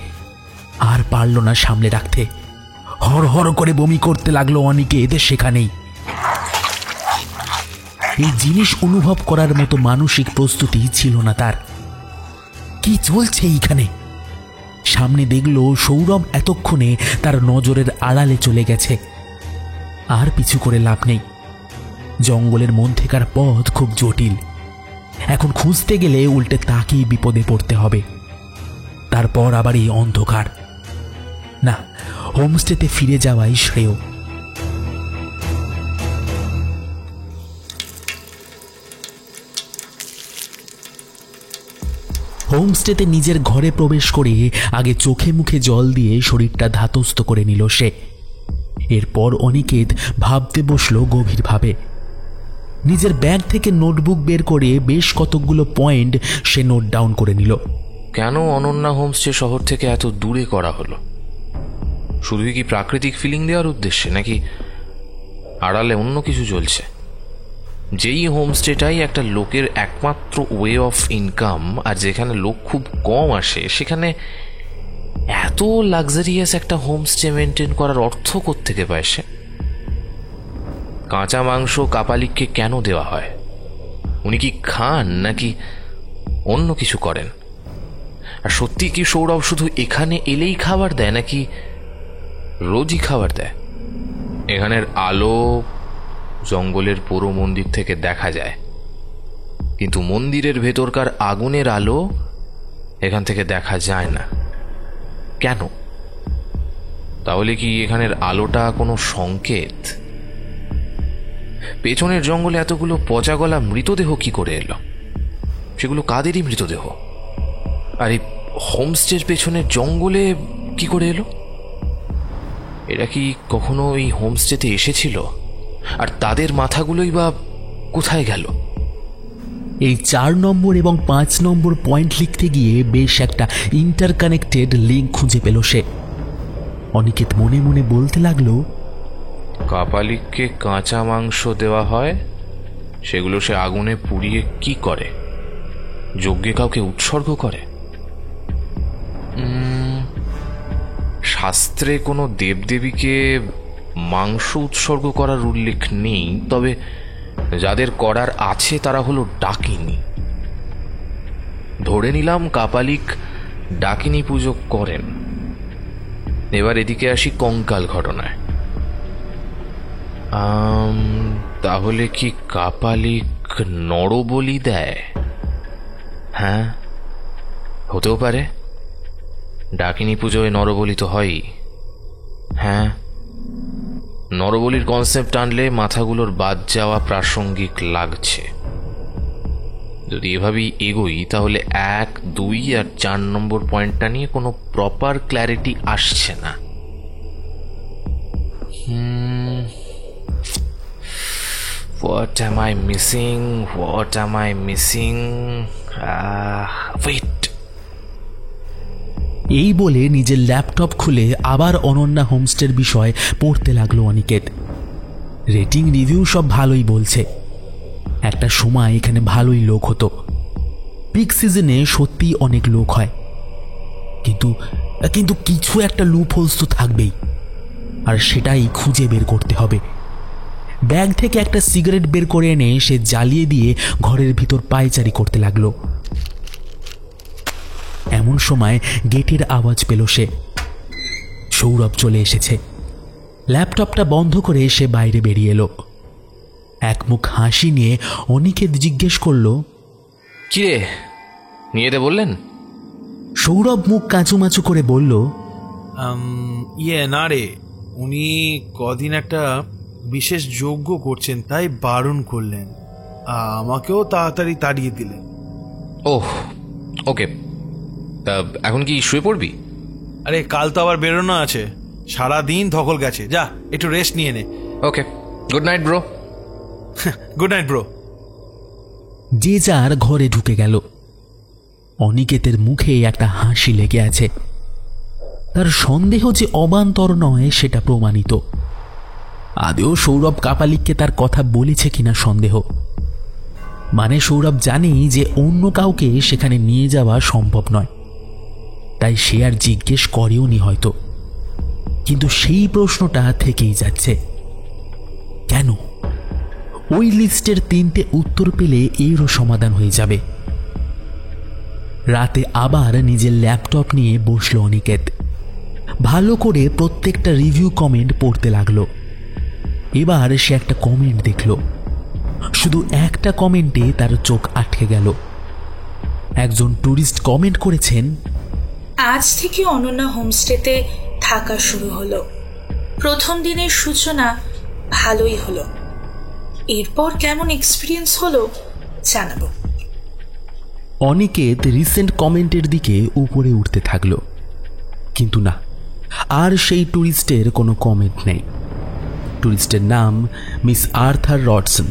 আর পারল না সামলে রাখতে, হর হর করে বমি করতে লাগলো অনিকেত সেখানেই। এই জিনিস অনুভব করার মতো মানসিক প্রস্তুতি ছিল না তার। কি চলছে এইখানে? সামনে দেখল সৌরভ এতক্ষণে তার নজরের আড়ালে চলে গেছে। আর পিছু করে লাভ নেই। জঙ্গলের মধ্যেকার পথ খুব জটিল। এখন খুঁজতে গেলে উল্টে তাকেই বিপদে পড়তে হবে। তারপর আবার এই অন্ধকার। না, হোমস্টেতে ফিরে যাওয়াই শ্রেয়। হোমস্টেতে নিজের ঘরে প্রবেশ করে আগে চোখে মুখে জল দিয়ে শরীরটা ধাতস্থ করে নিল সে। এরপর অনিকেত ভাবতে বসল গভীরভাবে। নিজের ব্যাগ থেকে নোটবুক বের করে বেশ কতকগুলো পয়েন্ট সে নোট ডাউন করে নিল। কেন অনন্যা হোমস্টে শহর থেকে এত দূরে করা হলো? শুধুই কি প্রাকৃতিক ফিলিং দেওয়ার উদ্দেশ্যে, নাকি আড়ালে অন্য কিছু চলছে? যেই হোমস্টেটাই একটা লোকের একমাত্র ওয়ে অফ ইনকাম, আর যেখানে লোক খুব কম আসে সেখানে এত লাক্সারিয়াস একটা হোমস্টে মেনটেন করার অর্থ কোত্থেকে পায় সে? কাঁচা মাংস কাপালিককে কেন দেওয়া হয়? উনি কি খান নাকি অন্য কিছু করেন? আর সত্যি কি সৌরভ শুধু এখানে এলেই খাবার দেয়, নাকি রোজই খাবার দেয়? এখানের আলো জঙ্গলের পুরো মন্দির থেকে দেখা যায়, কিন্তু মন্দিরের ভেতরকার আগুনের আলো এখান থেকে দেখা যায় না। কেন? তাহলে কি এখানের আলোটা কোনো সংকেত? পেছনের জঙ্গলে এতগুলো পচা গলা মৃতদেহ কি করে এলো? সেগুলো কাদেরই মৃতদেহ? আর এই হোমস্টের পেছনের জঙ্গলে কি করে এলো? এরা কি কখনো এই হোমস্টেতে এসেছিল? আর তাদের মাথাগুলোই বা কোথায় গেল? এই 4 নম্বর এবং 5 নম্বর পয়েন্ট লিখতে গিয়ে বেশ একটা ইন্টারকানেক্টেড লিঙ্ক খুঁজে পেল সে। অনিকেত মনে মনে বলতে লাগলো, কাপালিককে কাঁচা মাংস দেওয়া হয়, সেগুলো সে আগুনে পুড়িয়ে কি করে? যজ্ঞে কাউকে উৎসর্গ করে? শাস্ত্রে কোনো দেবদেবীকে মাংস উৎসর্গ করার উল্লেখ নেই, তবে যাদের করার আছে তারা হলো ডাকিনী। ধরে নিলাম কাপালিক ডাকিনী পুজো করেন। এবার এদিকে আসি কঙ্কাল ঘটনায়। তাহলে কি কাপালিক নরবলি দেয়? হ্যাঁ, হতেও পারে। ডাকিনী পুজোয় নরবলি তো হয়ই। হ্যাঁ, নরবলির কনসেপ্ট আনলে মাথাগুলোর বাদ যাওয়া প্রাসঙ্গিক লাগছে। যদি এভাবেই এগোই তাহলে 1, 2 আর 4 নম্বর পয়েন্টটা নিয়ে কোনো প্রপার ক্ল্যারিটি আসছে না। What am I missing? What am I missing? Wait. এই বলে নিজের ল্যাপটপ খুলে আবার অনন্যা হোমস্টের বিষয় পড়তে লাগলো অনিকেত। রেটিং রিভিউ সব ভালোই বলছে। একটা সময় এখানে ভালোই লোক হতো। পিক সিজনে সত্যি অনেক লোক হয়, কিন্তু কিন্তু কিছু একটা লুপ হোলস তো থাকবেই, আর সেটাই খুঁজে বের করতে হবে। ব্যাগ থেকে একটা সিগারেট বের করে এনে সে জ্বালিয়ে দিয়ে ঘরের ভিতর পায়চারি করতে লাগলো। এমন সময় গেটের আওয়াজ পেল সে। সৌরভ চলে এসেছে। ল্যাপটপটা বন্ধ করে সে বাইরে বেরিয়ে এলো। এক মুখ হাসি নিয়ে অনিকেত জিজ্ঞেস করলো, কিরে, নিয়ে দে বললেন? সৌরভ মুখ কাঁচুমাচু করে বলল, না রে, উনি কদিন একটা বিশেষ যজ্ঞ করছেন, তাই বারণ করলেন। আমাকেও তাড়াতাড়ি তাড়িয়ে দিলেন। ওহ, ওকে। তা এখন কি শুয়ে পড়বি? আরে কাল তো আবার বেরোনো আছে, সারা দিন ধকল গেছে। যা একটু রেস্ট নিয়ে নে। Okay, good night bro. Good night bro. যে যার ঘরে ঢুকে গেল। অনিকেতের মুখে একটা হাসি লেগে আছে। তার সন্দেহ যে অবান্তর নয় সেটা প্রমাণিত। আদেও সৌরভ কাপালিককে তার কথা বলেছে কিনা সন্দেহ। মানে সৌরভ জানে যে অন্য কাউকে সেখানে নিয়ে যাওয়া সম্ভব নয়, তাই সে আর জিজ্ঞেস করেও নি হয়তো। কিন্তু সেই প্রশ্নটা থেকেই যাচ্ছে, কেন? ওই লিস্টের 3টে উত্তর পেলে এরও সমাধান হয়ে যাবে। রাতে আবার নিজের ল্যাপটপ নিয়ে বসলো অনিকেত। ভালো করে প্রত্যেকটা রিভিউ কমেন্ট পড়তে লাগলো। এবার সে একটা কমেন্ট দেখল। শুধু একটা কমেন্টে তার চোখ আটকে গেল। একজন ট্যুরিস্ট কমেন্ট করেছেন, আজ থেকে অনন্যা হোমস্টেতে থাকা শুরু হলো। প্রথম দিনের সূচনা ভালোই হলো, এরপর কেমন এক্সপিরিয়েন্স হলো জানাবো। অনিকেত রিসেন্ট কমেন্টের দিকে উপরে উঠতে থাকলো, কিন্তু না, আর সেই ট্যুরিস্টের কোনো কমেন্ট নেই। ট্যুরিস্টের নাম মিস আর্থার রডসন।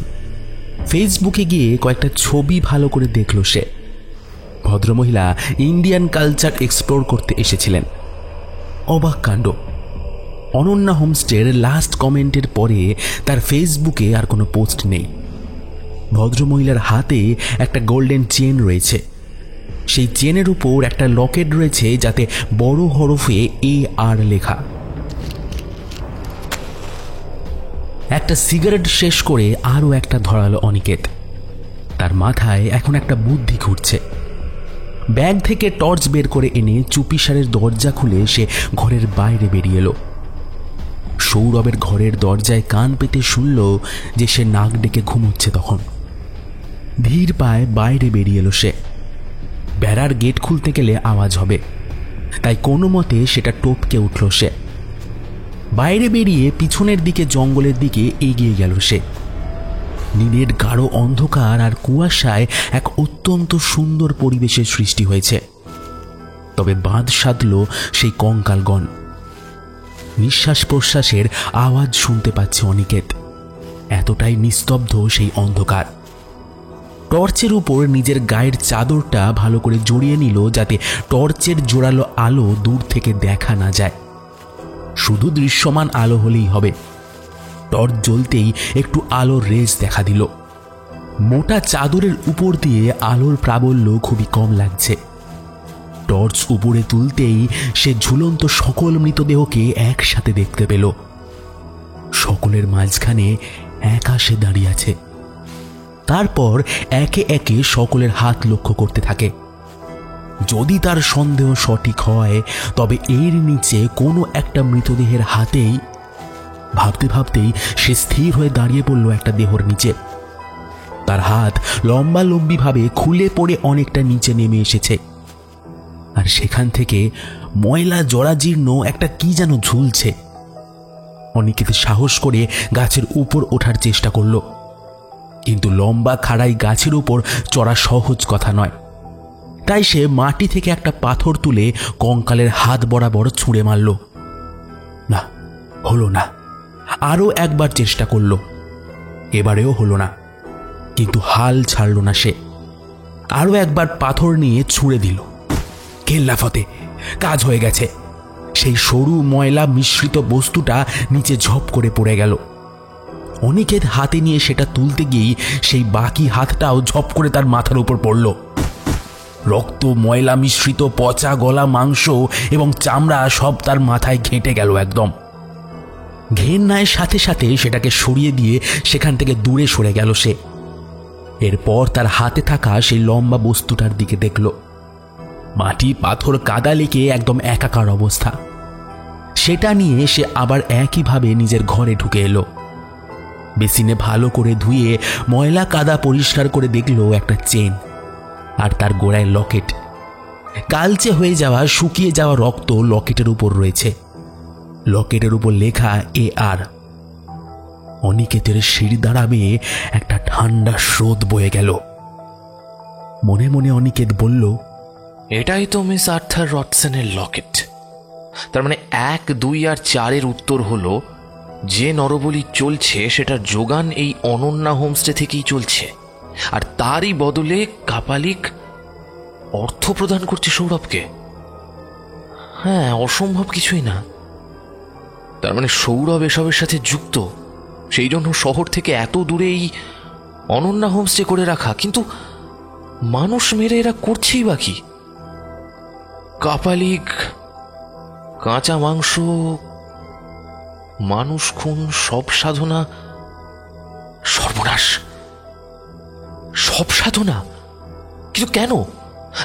ফেসবুকে গিয়ে কয়েকটা ছবি ভালো করে দেখল সে। ভদ্রমহিলা ইন্ডিয়ান কালচার এক্সপ্লোর করতে এসেছিলেন। অবাক কাণ্ড, অনন্যা হোমস্টের লাস্ট কমেন্টের পরে তার ফেসবুকে আর কোনো পোস্ট নেই। ভদ্রমহিলার হাতে একটা গোল্ডেন চেন রয়েছে। সেই চেনের উপর একটা লকেট রয়েছে যাতে বড় হরফে AR লেখা। একটা সিগারেট শেষ করে আরও একটা ধরালো অনিকেত। তার মাথায় এখন একটা বুদ্ধি ঘুরছে। ব্যাগ থেকে টর্চ বের করে এনে চুপিসারের দরজা খুলে সে ঘরের বাইরে বেরিয়ে এলো। সৌরভের ঘরের দরজায় কান পেতে শুনল যে সে নাক ডেকে ঘুমোচ্ছে। তখন ধীর পায়ে বাইরে বেরিয়ে এলো সে। বেড়ার গেট খুলতে গেলে আওয়াজ হবে, তাই কোনো মতে সেটা টপকে উঠল সে। বাইরে বেরিয়ে পিছনের দিকে জঙ্গলের দিকে এগিয়ে গেল সে। নীলের গাঢ় অন্ধকার আর কুয়াশায় এক অত্যন্ত সুন্দর পরিবেশের সৃষ্টি হয়েছে। তবে বাঁধ সাধল সেই কঙ্কালগণ। নিঃশ্বাস প্রশ্বাসের আওয়াজ শুনতে পাচ্ছে অনিকেত। এতটাই নিস্তব্ধ সেই অন্ধকার। টর্চের উপর নিজের গায়ের চাদরটা ভালো করে জড়িয়ে নিল যাতে টর্চের জোরালো আলো দূর থেকে দেখা না যায়। শুধু দৃশ্যমান আলো হলেই হবে। টর্চ জ্বলতেই একটু আলোর রেজ দেখা দিল। মোটা চাদরের উপর দিয়ে আলোর প্রাবল্য খুবই কম লাগছে। টর্চ উপরে তুলতেই সে ঝুলন্ত সকল মৃতদেহকে একসাথে দেখতে পেল। সকলের মাঝখানে একা সে দাঁড়িয়ে আছে। তারপর একে একে সকলের হাত লক্ষ্য করতে থাকে। যদি তার সন্দেহ সঠিক হয় তবে এর নিচে কোনো একটা মৃতদেহের হাতেই। ভাবতে ভাবতেই সে স্থির হয়ে দাঁড়িয়ে পড়ল একটা দেহর নিচে। তার হাত লম্বালম্বিভাবে খুলে পড়ে অনেকটা নিচে নেমে এসেছে, আর সেখান থেকে ময়লা জরাজীর্ণ একটা কি যেন ঝুলছে। অনিকেত সাহস করে গাছের উপর ওঠার চেষ্টা করল, কিন্তু লম্বা খাড়াই গাছের উপর চড়া সহজ কথা নয়। তাই সে মাটি থেকে একটা পাথর তুলে কঙ্কালের হাত বরাবর ছুঁড়ে মারল। না, হলো না। আরও একবার চেষ্টা করল, এবারেও হলো না। কিন্তু হাল ছাড়ল না সে। আরও একবার পাথর নিয়ে ছুঁড়ে দিল। কেল্লাফতে কাজ হয়ে গেছে। সেই সরু ময়লা মিশ্রিত বস্তুটা নিচে ঝপ করে পড়ে গেল। অনিকেত হাতে নিয়ে সেটা তুলতে গিয়েই সেই বাকি হাতটাও ঝপ করে তার মাথার উপর পড়ল। রক্ত, ময়লা মিশ্রিত পচা গলা মাংস এবং চামড়া সব তার মাথায় ঘেঁটে গেল একদম। ঘেন্নায় সাথে সাথে সেটাকে সরিয়ে দিয়ে সেখান থেকে দূরে সরে গেল সে। এরপর তার হাতে থাকা সেই লম্বা বস্তুটার দিকে দেখল। মাটি, পাথর, কাদা লেগে একদম একাকার অবস্থা। সেটা নিয়ে সে আবার একইভাবে নিজের ঘরে ঢুকে এলো। বেসিনে ভালো করে ধুয়ে ময়লা কাদা পরিষ্কার করে দেখল একটা চেন, আর তার গোড়ায় লকেট। কালচে হয়ে যাওয়া, শুকিয়ে যাওয়া রক্ত লকেটের উপর রয়েছে। লকেটের উপর লেখা AR। অনিকেতের শির দাঁড়াবে একটা ঠান্ডা স্রোত বয়ে গেল। মনে মনে অনিকেত বলল, এটাই তো মিস আর্থার রটসনের লকেট। তার মানে 1, 2 আর 4 উত্তর হলো যে নরবলি চলছে সেটার যোগান এই অনন্যা হোমস্টে থেকেই চলছে, আর তারই বদলে কাপালিক অর্থ প্রদান করছে সৌরভকে। হ্যাঁ, অসম্ভব কিছুই না। তার মানে সৌরভ এসবের সাথে যুক্ত, সেই জন্য শহর থেকে এত দূরে এই অনন্যা হোমস্টে করে রাখা। কিন্তু মানুষ মেরে এরা করছেই বা কি? কাপালিক, কাঁচা মাংস, মানুষ খুন, সব সাধনা। সর্বনাশ, সব সাধনা! কিন্তু কেন?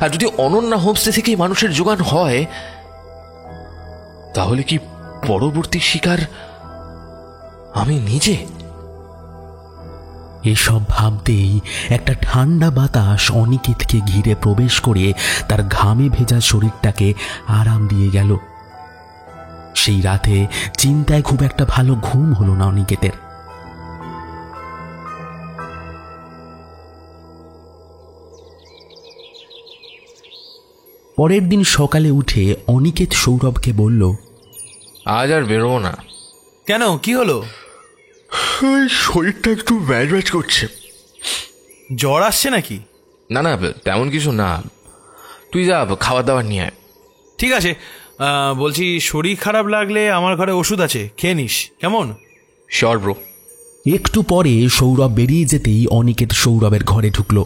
আর যদি অনন্যা হোমস্টে থেকেই মানুষের যোগান হয়, তাহলে কি পরবর্তী শিকার আমি নিজে? এসব ভাবতেই একটা ঠান্ডা বাতাস অনিকেতকে ঘিরে প্রবেশ করে তার ঘামে ভেজা শরীরটাকে আরাম দিয়ে গেল। সেই রাতে চিন্তায় খুব একটা ভালো ঘুম হলো না অনিকেতের। পরের দিন সকালে উঠে অনিকেত সৌরভকে বলল, আজ আর বেরোবো না। কেন, কি হলো? শরীরটা একটু ব্যাজ ব্যাজ করছে। জ্বর আসছে নাকি? না না, তেমন কিছু না। তুই যা, খাবার দাবার নিয়ে আয়। ঠিক আছে, বলছি শরীর খারাপ লাগলে আমার ঘরে ওষুধ আছে, খেয়ে নিস, কেমন? Sure bro. একটু পরে সৌরভ বেরিয়ে যেতেই অনিকেত সৌরভের ঘরে ঢুকল।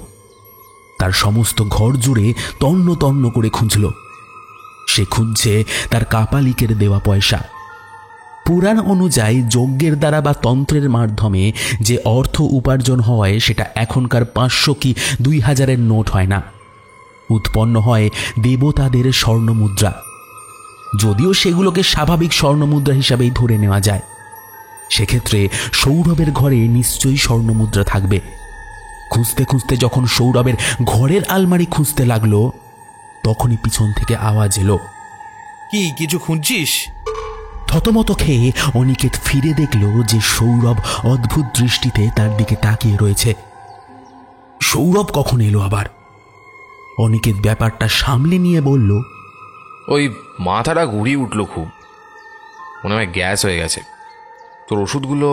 তার সমস্ত ঘর জুড়ে তন্ন তন্ন করে খুঁজল। সে খুঁজছে তার কাপালিকের দেওয়া পয়সা। পুরাণ অনুযায়ী যজ্ঞের দ্বারা বা তন্ত্রের মাধ্যমে যে অর্থ উপার্জন হয় সেটা এখনকার 500 কি 2000-এর নোট হয় না, উৎপন্ন হয় দেবতাদের স্বর্ণমুদ্রা। যদিও সেগুলোকে স্বাভাবিক স্বর্ণমুদ্রা হিসাবেই ধরে নেওয়া যায়। সেক্ষেত্রে সৌরভের ঘরে নিশ্চয়ই স্বর্ণমুদ্রা থাকবে। খুঁজতে খুঁজতে যখন সৌরভের ঘরের আলমারি খুঁজতে লাগলো, তখনই পিছন থেকে আওয়াজ এলো, কি কিছু খুঁজছিস? থতমত খেয়ে অনিকেত ফিরে দেখল যে সৌরভ অদ্ভুত দৃষ্টিতে তার দিকে তাকিয়ে রয়েছে। সৌরভ কখন এলো আবার? অনিকেত ব্যাপারটা সামলে নিয়ে বলল, ওই মাথাটা ঘুরিয়ে উঠলো খুব, মনে হয় গ্যাস হয়ে গেছে। তোর ওষুধগুলো?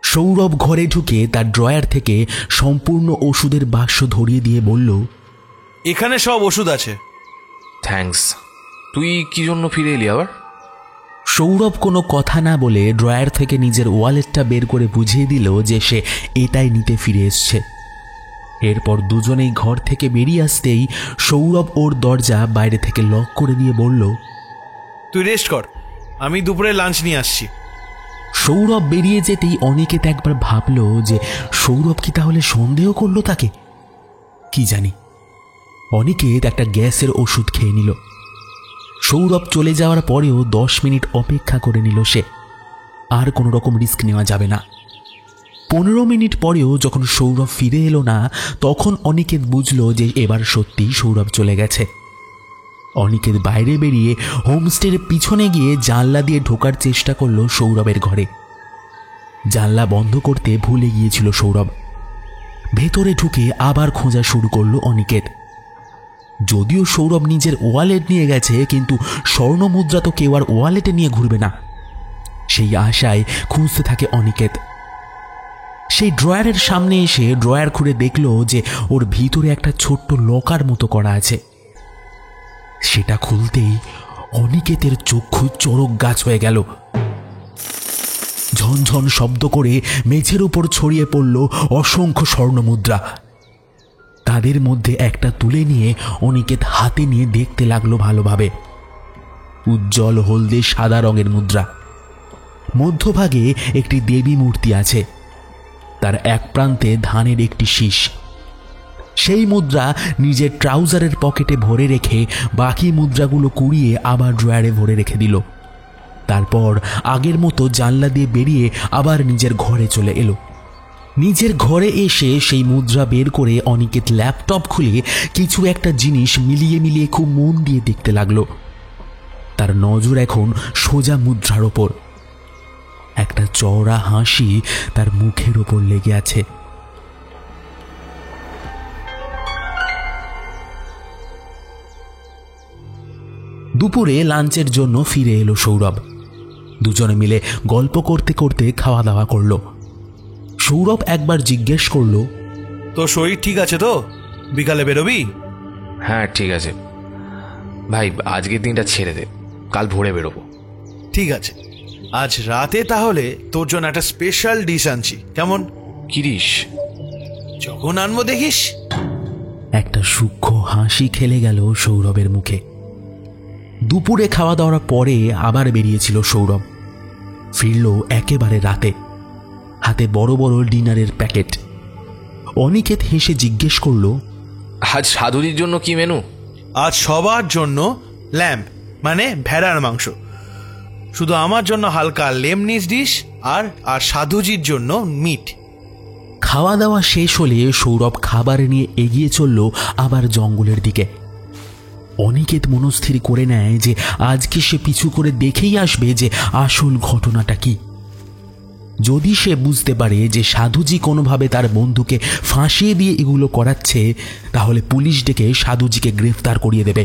সৌরভ ঘরে ঢুকে তার ড্রয়ার থেকে সম্পূর্ণ ওষুধের বাক্স ধরিয়ে দিয়ে বলল, এখানে সব ওষুধ আছে। থ্যাঙ্কস। তুই কি জন্য ফিরে এলি আবার? সৌরভ কোনো কথা না বলে ড্রয়ার থেকে নিজের ওয়ালেটটা বের করে বুঝিয়ে দিল যে সে এটাই নিতে ফিরে এসছে। এরপর দুজনেই ঘর থেকে বেরিয়ে আসতেই সৌরভ ওর দরজা বাইরে থেকে লক করে দিয়ে বলল, তুই রেস্ট কর, আমি দুপুরে লাঞ্চ নিয়ে আসছি। সৌরভ বেরিয়ে যেতেই অনিকেত একবার ভাবল যে সৌরভ কি তাহলে সন্দেহ করলো তাকে। কি জানি। অনিকেত একটা গ্যাসের ওষুধ খেয়ে নিল। সৌরভ চলে যাওয়ার পরেও 10 মিনিট অপেক্ষা করে নিল সে। আর কোনো রকম রিস্ক নেওয়া যাবে না। 15 মিনিট পরেও যখন সৌরভ ফিরে এলো না, তখন অনিকেত বুঝল যে এবার সত্যিই সৌরভ চলে গেছে। অনিকেত বাইরে বেরিয়ে হোমস্টের পিছনে গিয়ে জানলা দিয়ে ঢোকার চেষ্টা করলো সৌরভের ঘরে। জানলা বন্ধ করতে ভুলে গিয়েছিল সৌরভ। ভেতরে ঢুকে আবার খোঁজা শুরু করলো অনিকেত। যদিও সৌরভ নিজের ওয়ালেট নিয়ে গেছে, কিন্তু স্বর্ণ মুদ্রা তো কেউ আর ওয়ালেটে নিয়ে ঘুরবে না। সেই আশায় খুঁজতে থাকে অনিকেত। সেই ড্রয়ারের সামনে এসে ড্রয়ার খুলে দেখল যে ওর ভিতরে একটা ছোট্ট লকার মতো করা আছে। সেটা খুলতেই অনিকেতের চক্ষু চড়ক গাছ হয়ে গেল। ঝনঝন শব্দ করে মেঝের উপর ছড়িয়ে পড়ল অসংখ্য স্বর্ণমুদ্রা। তাদের মধ্যে একটা তুলে নিয়ে অনিকেত হাতে নিয়ে দেখতে লাগলো ভালোভাবে। উজ্জ্বল হলদে সাদা রঙের মুদ্রা। মধ্যভাগে একটি দেবী মূর্তি আছে, তার এক প্রান্তে ধানের একটি শীষ। সেই মুদ্রা নিজের ট্রাউজারের পকেটে ভরে রেখে বাকি মুদ্রাগুলো কুড়িয়ে আবার ড্রয়ারে ভরে রেখে দিল। তারপর আগের মতো জানলা দিয়ে বেরিয়ে আবার নিজের ঘরে চলে এলো। নিজের ঘরে এসে সেই মুদ্রা বের করে অনিকেত ল্যাপটপ খুলে কিছু একটা জিনিস মিলিয়ে মিলিয়ে খুব মন দিয়ে দেখতে লাগলো। তার নজর এখন সোজা মুদ্রার ওপর। একটা চওড়া হাসি তার মুখের ওপর লেগে আছে। দুপুরে লাঞ্চের জন্য ফিরে এলো সৌরভ। দুজনে মিলে গল্প করতে করতে খাওয়া দাওয়া করলো। সৌরভ একবার জিজ্ঞেস করলো, তো শরীর ঠিক আছে তো? বিকালে বেরোবি? হ্যাঁ ঠিক আছে ভাই, আজকের দিনটা ছেড়ে দে, কাল ভোরে বেরোবো। ঠিক আছে, আজ রাতে তাহলে তোর জন্য একটা স্পেশাল ডিশ আনছি, কেমন? কিরিশ? যখন আনবো দেখিস। একটা সূক্ষ্ম হাসি খেলে গেল সৌরভের মুখে। দুপুরে খাওয়া দাওয়ার পরে আবার বেরিয়েছিল সৌরভ। ফিরল একেবারে রাতে, হাতে বড় বড় ডিনারের প্যাকেট। অনিকেত হেসে জিজ্ঞেস করলো, আজ সাধুরির জন্য কি মেনু? আজ সবার জন্য ল্যাম্প মানে ভেড়ার মাংস, শুধু আমার জন্য হালকা লেমনিজ ডিশ, আর সাধুজির জন্য মিট। খাওয়া দাওয়া শেষ হলে সৌরভ খাবার নিয়ে এগিয়ে চলল আবার জঙ্গলের দিকে। অনিকেত মনস্থির করে নেয় যে আজকে সে পিছু করে দেখেই আসবে যে আসল ঘটনাটা কি। যদি সে বুঝতে পারে যে সাধুজি কোনোভাবে তার বন্ধুকে ফাঁসিয়ে দিয়ে এগুলো করাচ্ছে, তাহলে পুলিশ ডেকে সাধুজিকে গ্রেফতার করিয়ে দেবে।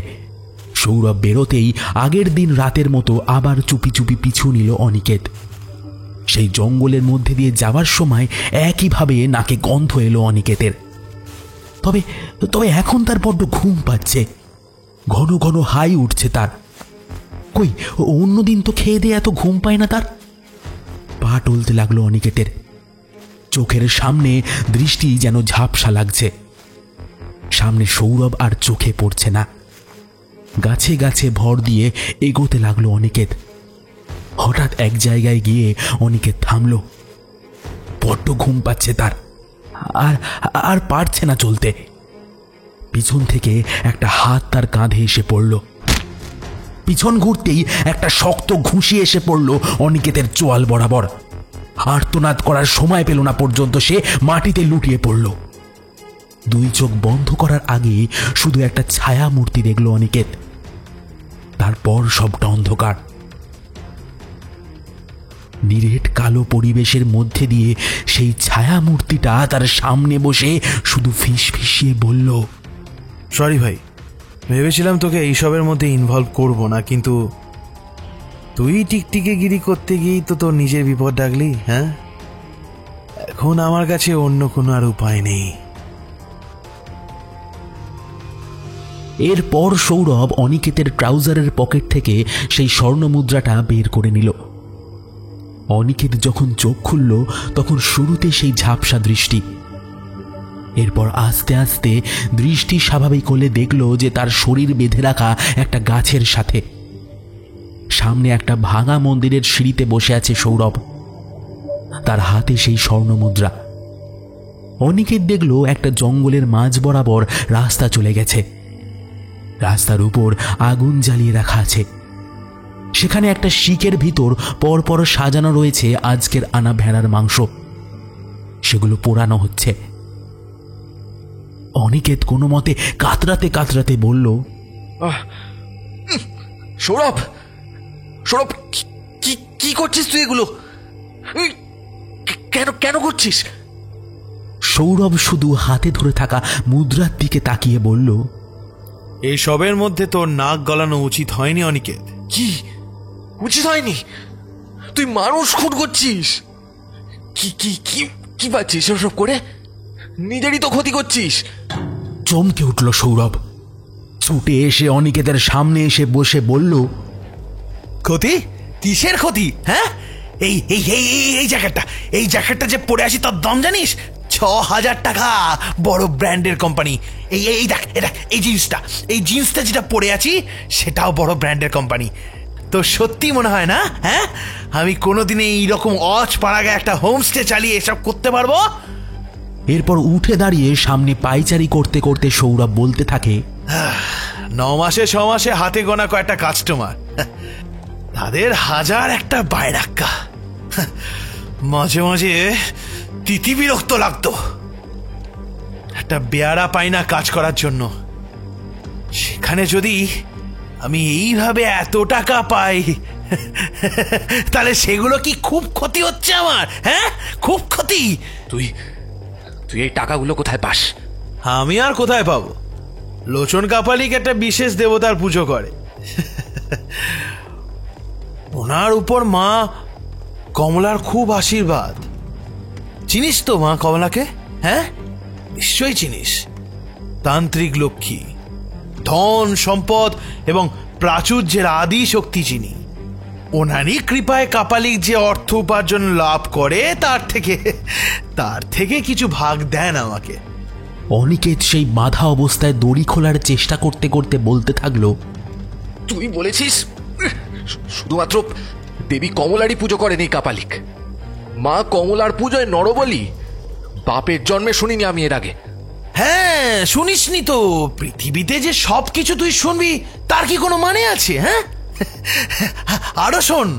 সৌরভ বেরোতেই আগের দিন রাতের মতো আবার চুপি চুপি পিছু নিল অনিকেত। সেই জঙ্গলের মধ্যে দিয়ে যাওয়ার সময় একইভাবে নাকে গন্ধ এলো অনিকেতের। তবে তবে এখন তার বড্ড ঘুম পাচ্ছে, ঘন ঘন হাই উঠছে তার। কই, অন্যদিন তো খেয়ে দিয়ে এত ঘুম পায় না তার। পা টলতে লাগলো অনিকেতের। চোখের সামনে দৃষ্টি যেন ঝাপসা লাগছে। সামনে সৌরভ আর চোখে পড়ছে না। গাছে গাছে ভর দিয়ে এগোতে লাগলো অনিকেত। হঠাৎ এক জায়গায় গিয়ে অনিকেত থামল। বড্ড ঘুম পাচ্ছে তার, আর পারছে না চলতে। পিছন থেকে একটা হাত তার কাঁধে এসে পড়ল। পিছন ঘুরতেই একটা শক্ত ঘুষি এসে পড়ল অনিকেতের চোয়াল বরাবর। আর্তনাদ করার সময় পেল না পর্যন্ত সে মাটিতে লুটিয়ে পড়ল। দুই চোখ বন্ধ করার আগে শুধু একটা ছায়া মূর্তি দেখল অনিকেত। তারপর সবটা অন্ধকার। নিরেট কালো পরিবেশের মধ্যে দিয়ে সেই ছায়া মূর্তিটা তার সামনে বসে শুধু ফিস ফিসিয়ে বলল, সরি ভাই, ভেবেছিলাম তোকে এইসবের মধ্যে ইনভলভ করব না, কিন্তু তুই টিকটিকে গিরি করতে গিয়েই তো তোর নিজের বিপদ ডাকলি। হ্যাঁ, এখন আমার কাছে অন্য কোনো আর উপায় নেই। এরপর সৌরভ অনিকেতের ট্রাউজারের পকেট থেকে সেই স্বর্ণ মুদ্রাটা বের করে নিল। অনিকেত যখন চোখ খুলল তখন শুরুতে সেই ঝাপসা দৃষ্টি, এরপর আস্তে আস্তে দৃষ্টি স্বাভাবিক হলে দেখল যে তার শরীর বেঁধে রাখা একটা গাছের সাথে। সামনে একটা ভাঙা মন্দিরের সিঁড়িতে বসে আছে সৌরভ, তার হাতে সেই স্বর্ণমুদ্রা। অনিকেত দেখল একটা জঙ্গলের মাঝ বরাবর রাস্তা চলে গেছে। রাস্তার উপর আগুন জ্বালিয়ে রাখা আছে। সেখানে একটা শিকের ভিতর পরপর সাজানো রয়েছে আজকের আনা ভেড়ার মাংস, সেগুলো পোড়ানো হচ্ছে। অনিকেত কোনো মতে কাতরাতে কাতরাতে বলল, সৌরভ, সৌরভ, কি কি করছিস তুই? এগুলো কেন কেন করছিস? সৌরভ শুধু হাতে ধরে থাকা মুদ্রার দিকে তাকিয়ে বলল, এই সবের মধ্যে তোর নাক গলানো উচিত হয়নি অনিকেত। কি উচিত হয়নি? তুই মানুষ খুন করছিস। কি কি কি কি পাচ্ছিস ওসব করে? নিজেরই তো ক্ষতি করছিস। চমকে উঠল সৌরভ। ছুটে এসে অনিকেতের সামনে এসে বসে বলল, ক্ষতি? কিসের ক্ষতি? হ্যাঁ, এই এই এই এই জ্যাকেটটা যে পরে আসি তার দাম জানিস? ৬,০০০ টাকা, বড় ব্র্যান্ডের কোম্পানি। এই এই দেখ, এই জিন্সটা যেটা পরে আছি সেটাও বড় ব্র্যান্ডের কোম্পানি। তো সত্যি মনে হয় না হ্যাঁ আমি কোনোদিনে এইরকম পাড়াগায় একটা হোমস্টে চালিয়ে এসব করতে পারবো? এরপর উঠে দাঁড়িয়ে সামনে পাইচারি করতে করতে সৌরভ বলতে থাকে, ৯ মাসে ৬ মাসে হাতে গোনা কয়েকটা কাস্টমার, তাদের ১,০০০ একটা বাইরাক্কা। মাঝে মাঝে তিতি বিরক্ত লাগতো। একটা বেয়ারা পাই না কাজ করার জন্য, সেখানে যদি আমি এইভাবে এত টাকা পাই তাহলে সেগুলো কি খুব ক্ষতি হচ্ছে আমার? হ্যাঁ, খুব ক্ষতি। তুই তুই এই টাকাগুলো কোথায় পাস? আমি আর কোথায় পাবো? লোচন কাপালিক একটা বিশেষ দেবতার পুজো করে, ওনার উপর মা কমলার খুব আশীর্বাদ। চিনিস তো মা কমলাকে? হ্যাঁ, নিশ্চয়ই চিনিস। তান্ত্রিক লক্ষ্মী, ধন সম্পদ এবং প্রাচুর্যের আদি শক্তি চিনি। ওনারই কৃপায় কাপালিক যে অর্থ উপার্জন লাভ করে তার থেকে কিছু ভাগ দেন আমাকে। অনিকেত সেই বাধা অবস্থায় দড়ি খোলার চেষ্টা করতে করতে বলতে থাকলো, তুই বলেছিস শুধুমাত্র দেবী কমলারই পুজো করেন এই কাপালিক? মা কমলার পুজোয় নরবলি? বাপের জন্মে শুনিনি আমি এর আগে। হ্যাঁ, শুনিসনি তো? পৃথিবীতে যে সবকিছু তুই শুনবি তার কি কোনো মানে আছে? হ্যাঁ, আরো শোন।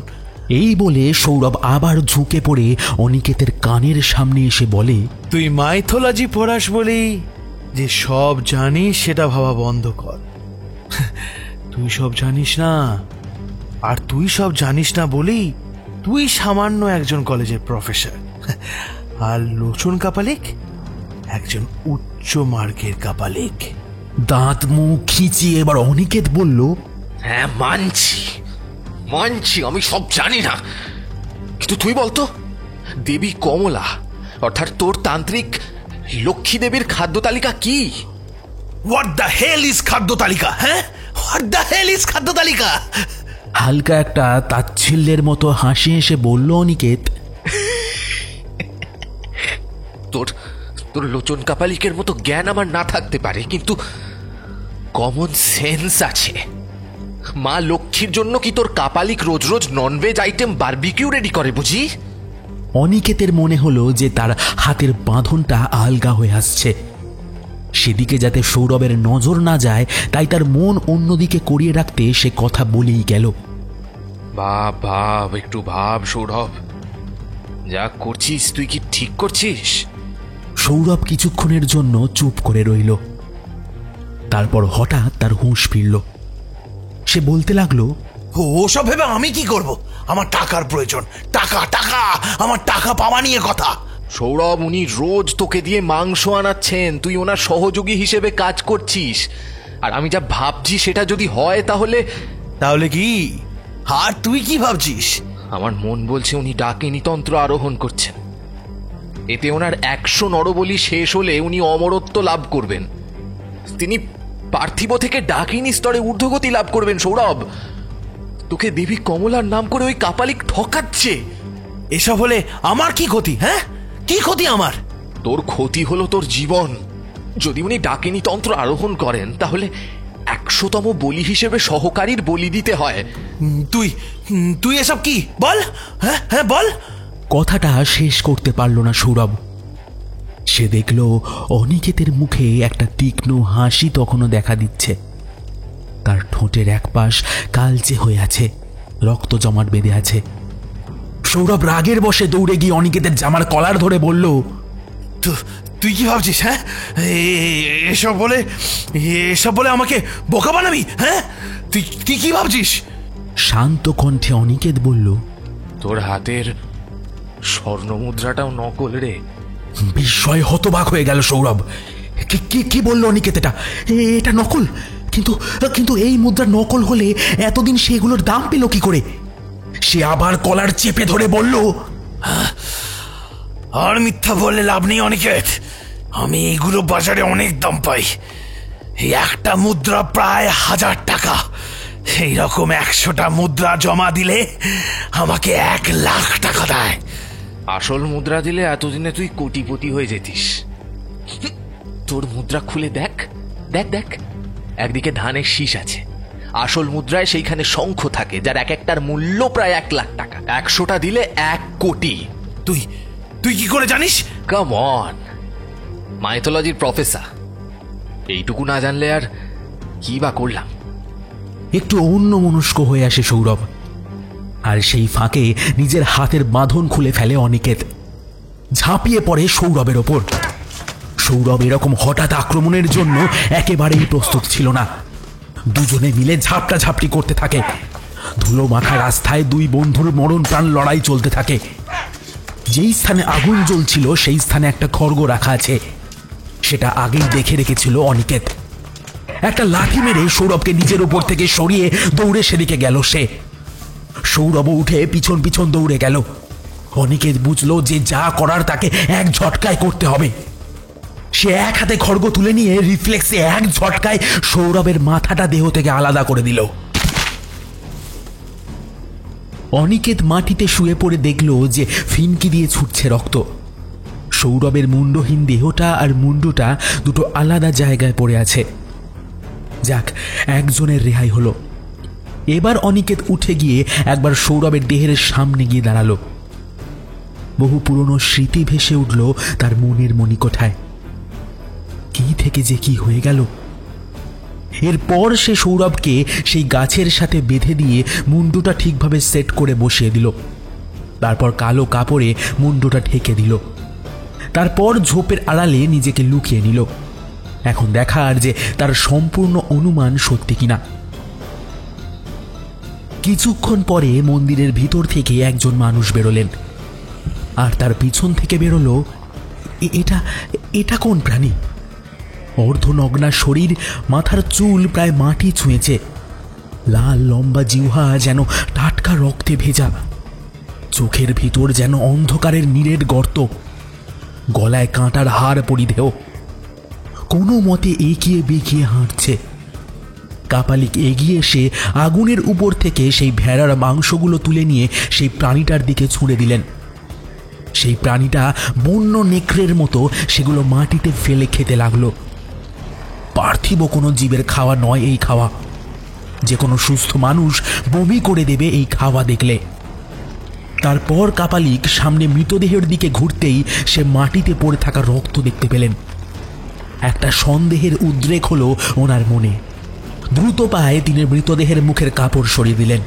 এই বলে সৌরভ আবার ঝুঁকে পড়ে অনিকেতের কানের সামনে এসে বলে, তুই মাইথোলজি পড়াস বলেই যে সব জানিস সেটা ভাবা বন্ধ কর। তুই সব জানিস না, আর তুই সব জানিস না বলেই তুই সামান্য একজন কলেজের প্রফেসর, আর লোচন কাপালিক একজন উচ্চ মার্গের কাপালিক। দাঁত মুখ খিচিয়ে এবার অনিকেত বলল, হ্যাঁ মানছি আমি সব জানি না, কিন্তু তুই বলতো দেবী কমলা অর্থাৎ তোর তান্ত্রিক লক্ষ্মী দেবীর খাদ্য তালিকা কি? হোয়াট দ্য হেল ইজ খাদ্য তালিকা? হ্যাঁ, হোয়াট দ্য হেল ইজ খাদ্য তালিকা? হালকা একটা তাচ্ছিল্যের মতো হাসি এসে বলল অনিকেত, তোর লোচন কাপালিকের মতো জ্ঞান আমার না থাকতে পারে, কিন্তু কমন সেন্স আছে। মা লক্ষ্মীর জন্য কি তোর কাপালিক রোজ রোজ ননভেজ আইটেম বারবিকিউ রেডি করে বুঝি? অনিকেতের মনে হলো যে তার হাতের বাঁধনটা আলগা হয়ে আসছে। সেদিকে যাতে সৌরভের নজর না যায় তাই তার মন অন্যদিকে করিয়ে রাখতে সে কথা বলেই গেল, ভাব একটু ভাব সৌরভ, যা করছিস তুই কি ঠিক করছিস? সৌরভ কিছুক্ষণের জন্য চুপ করে রইল। তারপর হঠাৎ তার হুঁশ ফিরল। সে বলতে লাগলো, ওসব ভেবে আমি কি করব? আমার টাকার প্রয়োজন, টাকা, আমার টাকা পাওয়া নিয়ে কথা। সৌরভ, উনি রোজ তোকে দিয়ে মাংস আনাচ্ছেন, তুই ওনার সহযোগী হিসেবে কাজ করছিস, আর আমি যা ভাবছি সেটা যদি হয় তাহলে কি? আর তুই কি ভাবছিস? আমার মন বলছে উনি ডাকিনী তন্ত্র আরোহণ করছেন। এতে ওনার ১০০ নরবলি শেষ হলে উনি অমরত্ব লাভ করবেন। তিনি পার্থিব থেকে ডাকিনী স্তরে ঊর্ধ্বগতি লাভ করবেন। সৌরভ, তোকে দেবী কমলার নাম করে ওই কাপালিক ঠকাচ্ছে। এসব হলে আমার কি ক্ষতি? হ্যাঁ, কি ক্ষতি আমার? তোর ক্ষতি হলো তোর জীবন। যদি উনি ডাকিনী তন্ত্র আরোহণ করেন তাহলে 100তম বলি হিসেবে সহকারীর বলি দিতে হয়। তুই তুই এসব কি বল? হ্যাঁ হ্যাঁ বল। কথাটা শেষ করতে পারল না সৌরভ। সে দেখল অনিকেতের মুখে একটা তীক্ষ্ণ হাসি তখনও দেখা দিচ্ছে। তার ঠোঁটের এক পাশ কালচে হয়ে আছে, রক্ত জমাট বেঁধে আছে। সৌরভ রাগের বশে দৌড়ে গিয়ে অনিকেতের জামার কলার ধরে বলল, তুই কি ভাবছিস? হ্যাঁ, এসব বলে আমাকে বোকা বানাবি? হ্যাঁ, তুই কি ভাবছিস? শান্ত কণ্ঠে অনিকেত বলল, তোর হাতের স্বর্ণমুদ্রাটাও নকল রে। বিস্ময় হতবাক হয়ে গেল সৌরভ। কি বললো অনিকেত? এটা নকল? কিন্তু এই মুদ্রা নকল হলে এতদিন সেগুলোর দাম পেল কি করে? সে আবার কলার চেপে ধরে বলল, আর মিথ্যা বললে লাভ নেই অনিকেত, আমি এগুলো বাজারে অনেক দাম পাই। এই একটা মুদ্রা প্রায় 1000 টাকা। এইরকম 100টা মুদ্রা জমা দিলে আমাকে 1 লাখ টাকা দেয়। আসল মুদ্রা দিলে এতদিনে তুই কোটিপতি হয়ে যেতিস। তোর মুদ্রা খুলে দেখ দেখ দেখ, একদিকে ধানের শীষ আছে, আসল মুদ্রায় সেইখানে শঙ্খ থাকে যার এক একটার মূল্য প্রায় 1 লাখ টাকা। 100টা দিলে 1 কোটি। তুই কি করে জানিস? কাম অন, মাইথোলজির প্রফেসর, এইটুকু না জানলে আর কি বা করলাম। একটু অন্যমনস্ক হয়ে আসে সৌরভ, আর সেই ফাঁকে নিজের হাতের বাঁধন খুলে ফেলে অনিকেত। ঝাঁপিয়ে পড়ে সৌরভের ওপর। সৌরভ এরকম হঠাৎ আক্রমণের জন্য একেবারেই প্রস্তুত ছিল না। দুজনে মিলে ঝাপটাঝাপটি করতে থাকে। ধুলো মাখা রাস্তায় দুই বন্ধুর মরণ প্রাণ লড়াই চলতে থাকে। যেই স্থানে আগুন জ্বলছিল সেই স্থানে একটা খড়গ রাখা আছে, সেটা আগেই দেখে রেখেছিল অনিকেত। একটা লাঠি মেরে সৌরভকে নিজের উপর থেকে সরিয়ে দৌড়ে সেদিকে গেল সে। সৌরভও উঠে পিছন পিছন দৌড়ে গেল। অনিকেত বুঝলো যে যা করার তাকে এক ঝটকায় করতে হবে। সে এক হাতে খড়গ তুলে নিয়ে রিফ্লেক্সে এক ঝটকায় সৌরভের মাথাটা দেহ থেকে আলাদা করে দিল। অনিকেত মাটিতে শুয়ে পড়ে দেখল যে ফিনকি দিয়ে ছুটছে রক্ত। সৌরভের মুন্ডহীন দেহটা আর মুন্ডুটা দুটো আলাদা জায়গায় পড়ে আছে। যাক, একজনের রেহাই হলো। এবার অনিকেত উঠে গিয়ে একবার সৌরভের দেহের সামনে গিয়ে দাঁড়ালো। বহু পুরনো স্মৃতি ভেসে উঠল তার মনের মণিকোঠায়। কি থেকে যে কি হয়ে গেল। এরপর সে সৌরভকে সেই গাছের সাথে বেঁধে দিয়ে মুন্ডুটা ঠিকভাবে সেট করে বসিয়ে দিল। তারপর কালো কাপড়ে মুন্ডুটা ঢেকে দিল। তারপর ঝোপের আড়ালে নিজেকে লুকিয়ে নিল। এখন দেখার যে তার সম্পূর্ণ অনুমান সত্যি কিনা। কিছুক্ষণ পরে মন্দিরের ভিতর থেকে একজন মানুষ বেরোলেন, আর তার পিছন থেকে বেরোলো এটা কোন প্রাণী? অর্ধনগ্না শরীর, মাথার চুল প্রায় মাটি ছুঁয়েছে, লাল লম্বা জিহ্বা যেন টাটকা রক্তে ভেজা, চোখের ভিতর যেন অন্ধকারের নীরের গর্ত, গলায় কাঁটার হার পরিধেয়, কোনো মতে এগিয়ে বেঁকিয়ে হাঁটছে। কাপালিক এগিয়ে এসে আগুনের উপর থেকে সেই ভেড়ার মাংসগুলো তুলে নিয়ে সেই প্রাণীটার দিকে ছুঁড়ে দিলেন। সেই প্রাণীটা বন্য নেকড়ের মতো সেগুলো মাটিতে ফেলে খেতে লাগলো। পার্থিব কোনো জীবের খাওয়া নয় এই খাওয়া। যে কোনো সুস্থ মানুষ বমি করে দেবে এই খাওয়া দেখলে। তারপর কাপালিক সামনে মৃতদেহের দিকে ঘুরতেই সে মাটিতে পড়ে থাকা রক্ত দেখতে পেলেন। একটা সন্দেহের উদ্রেক হলো ওনার মনে। দ্রুত পায়ে তিনি মৃতদেহের মুখের কাপড় সরিয়ে দিলেন,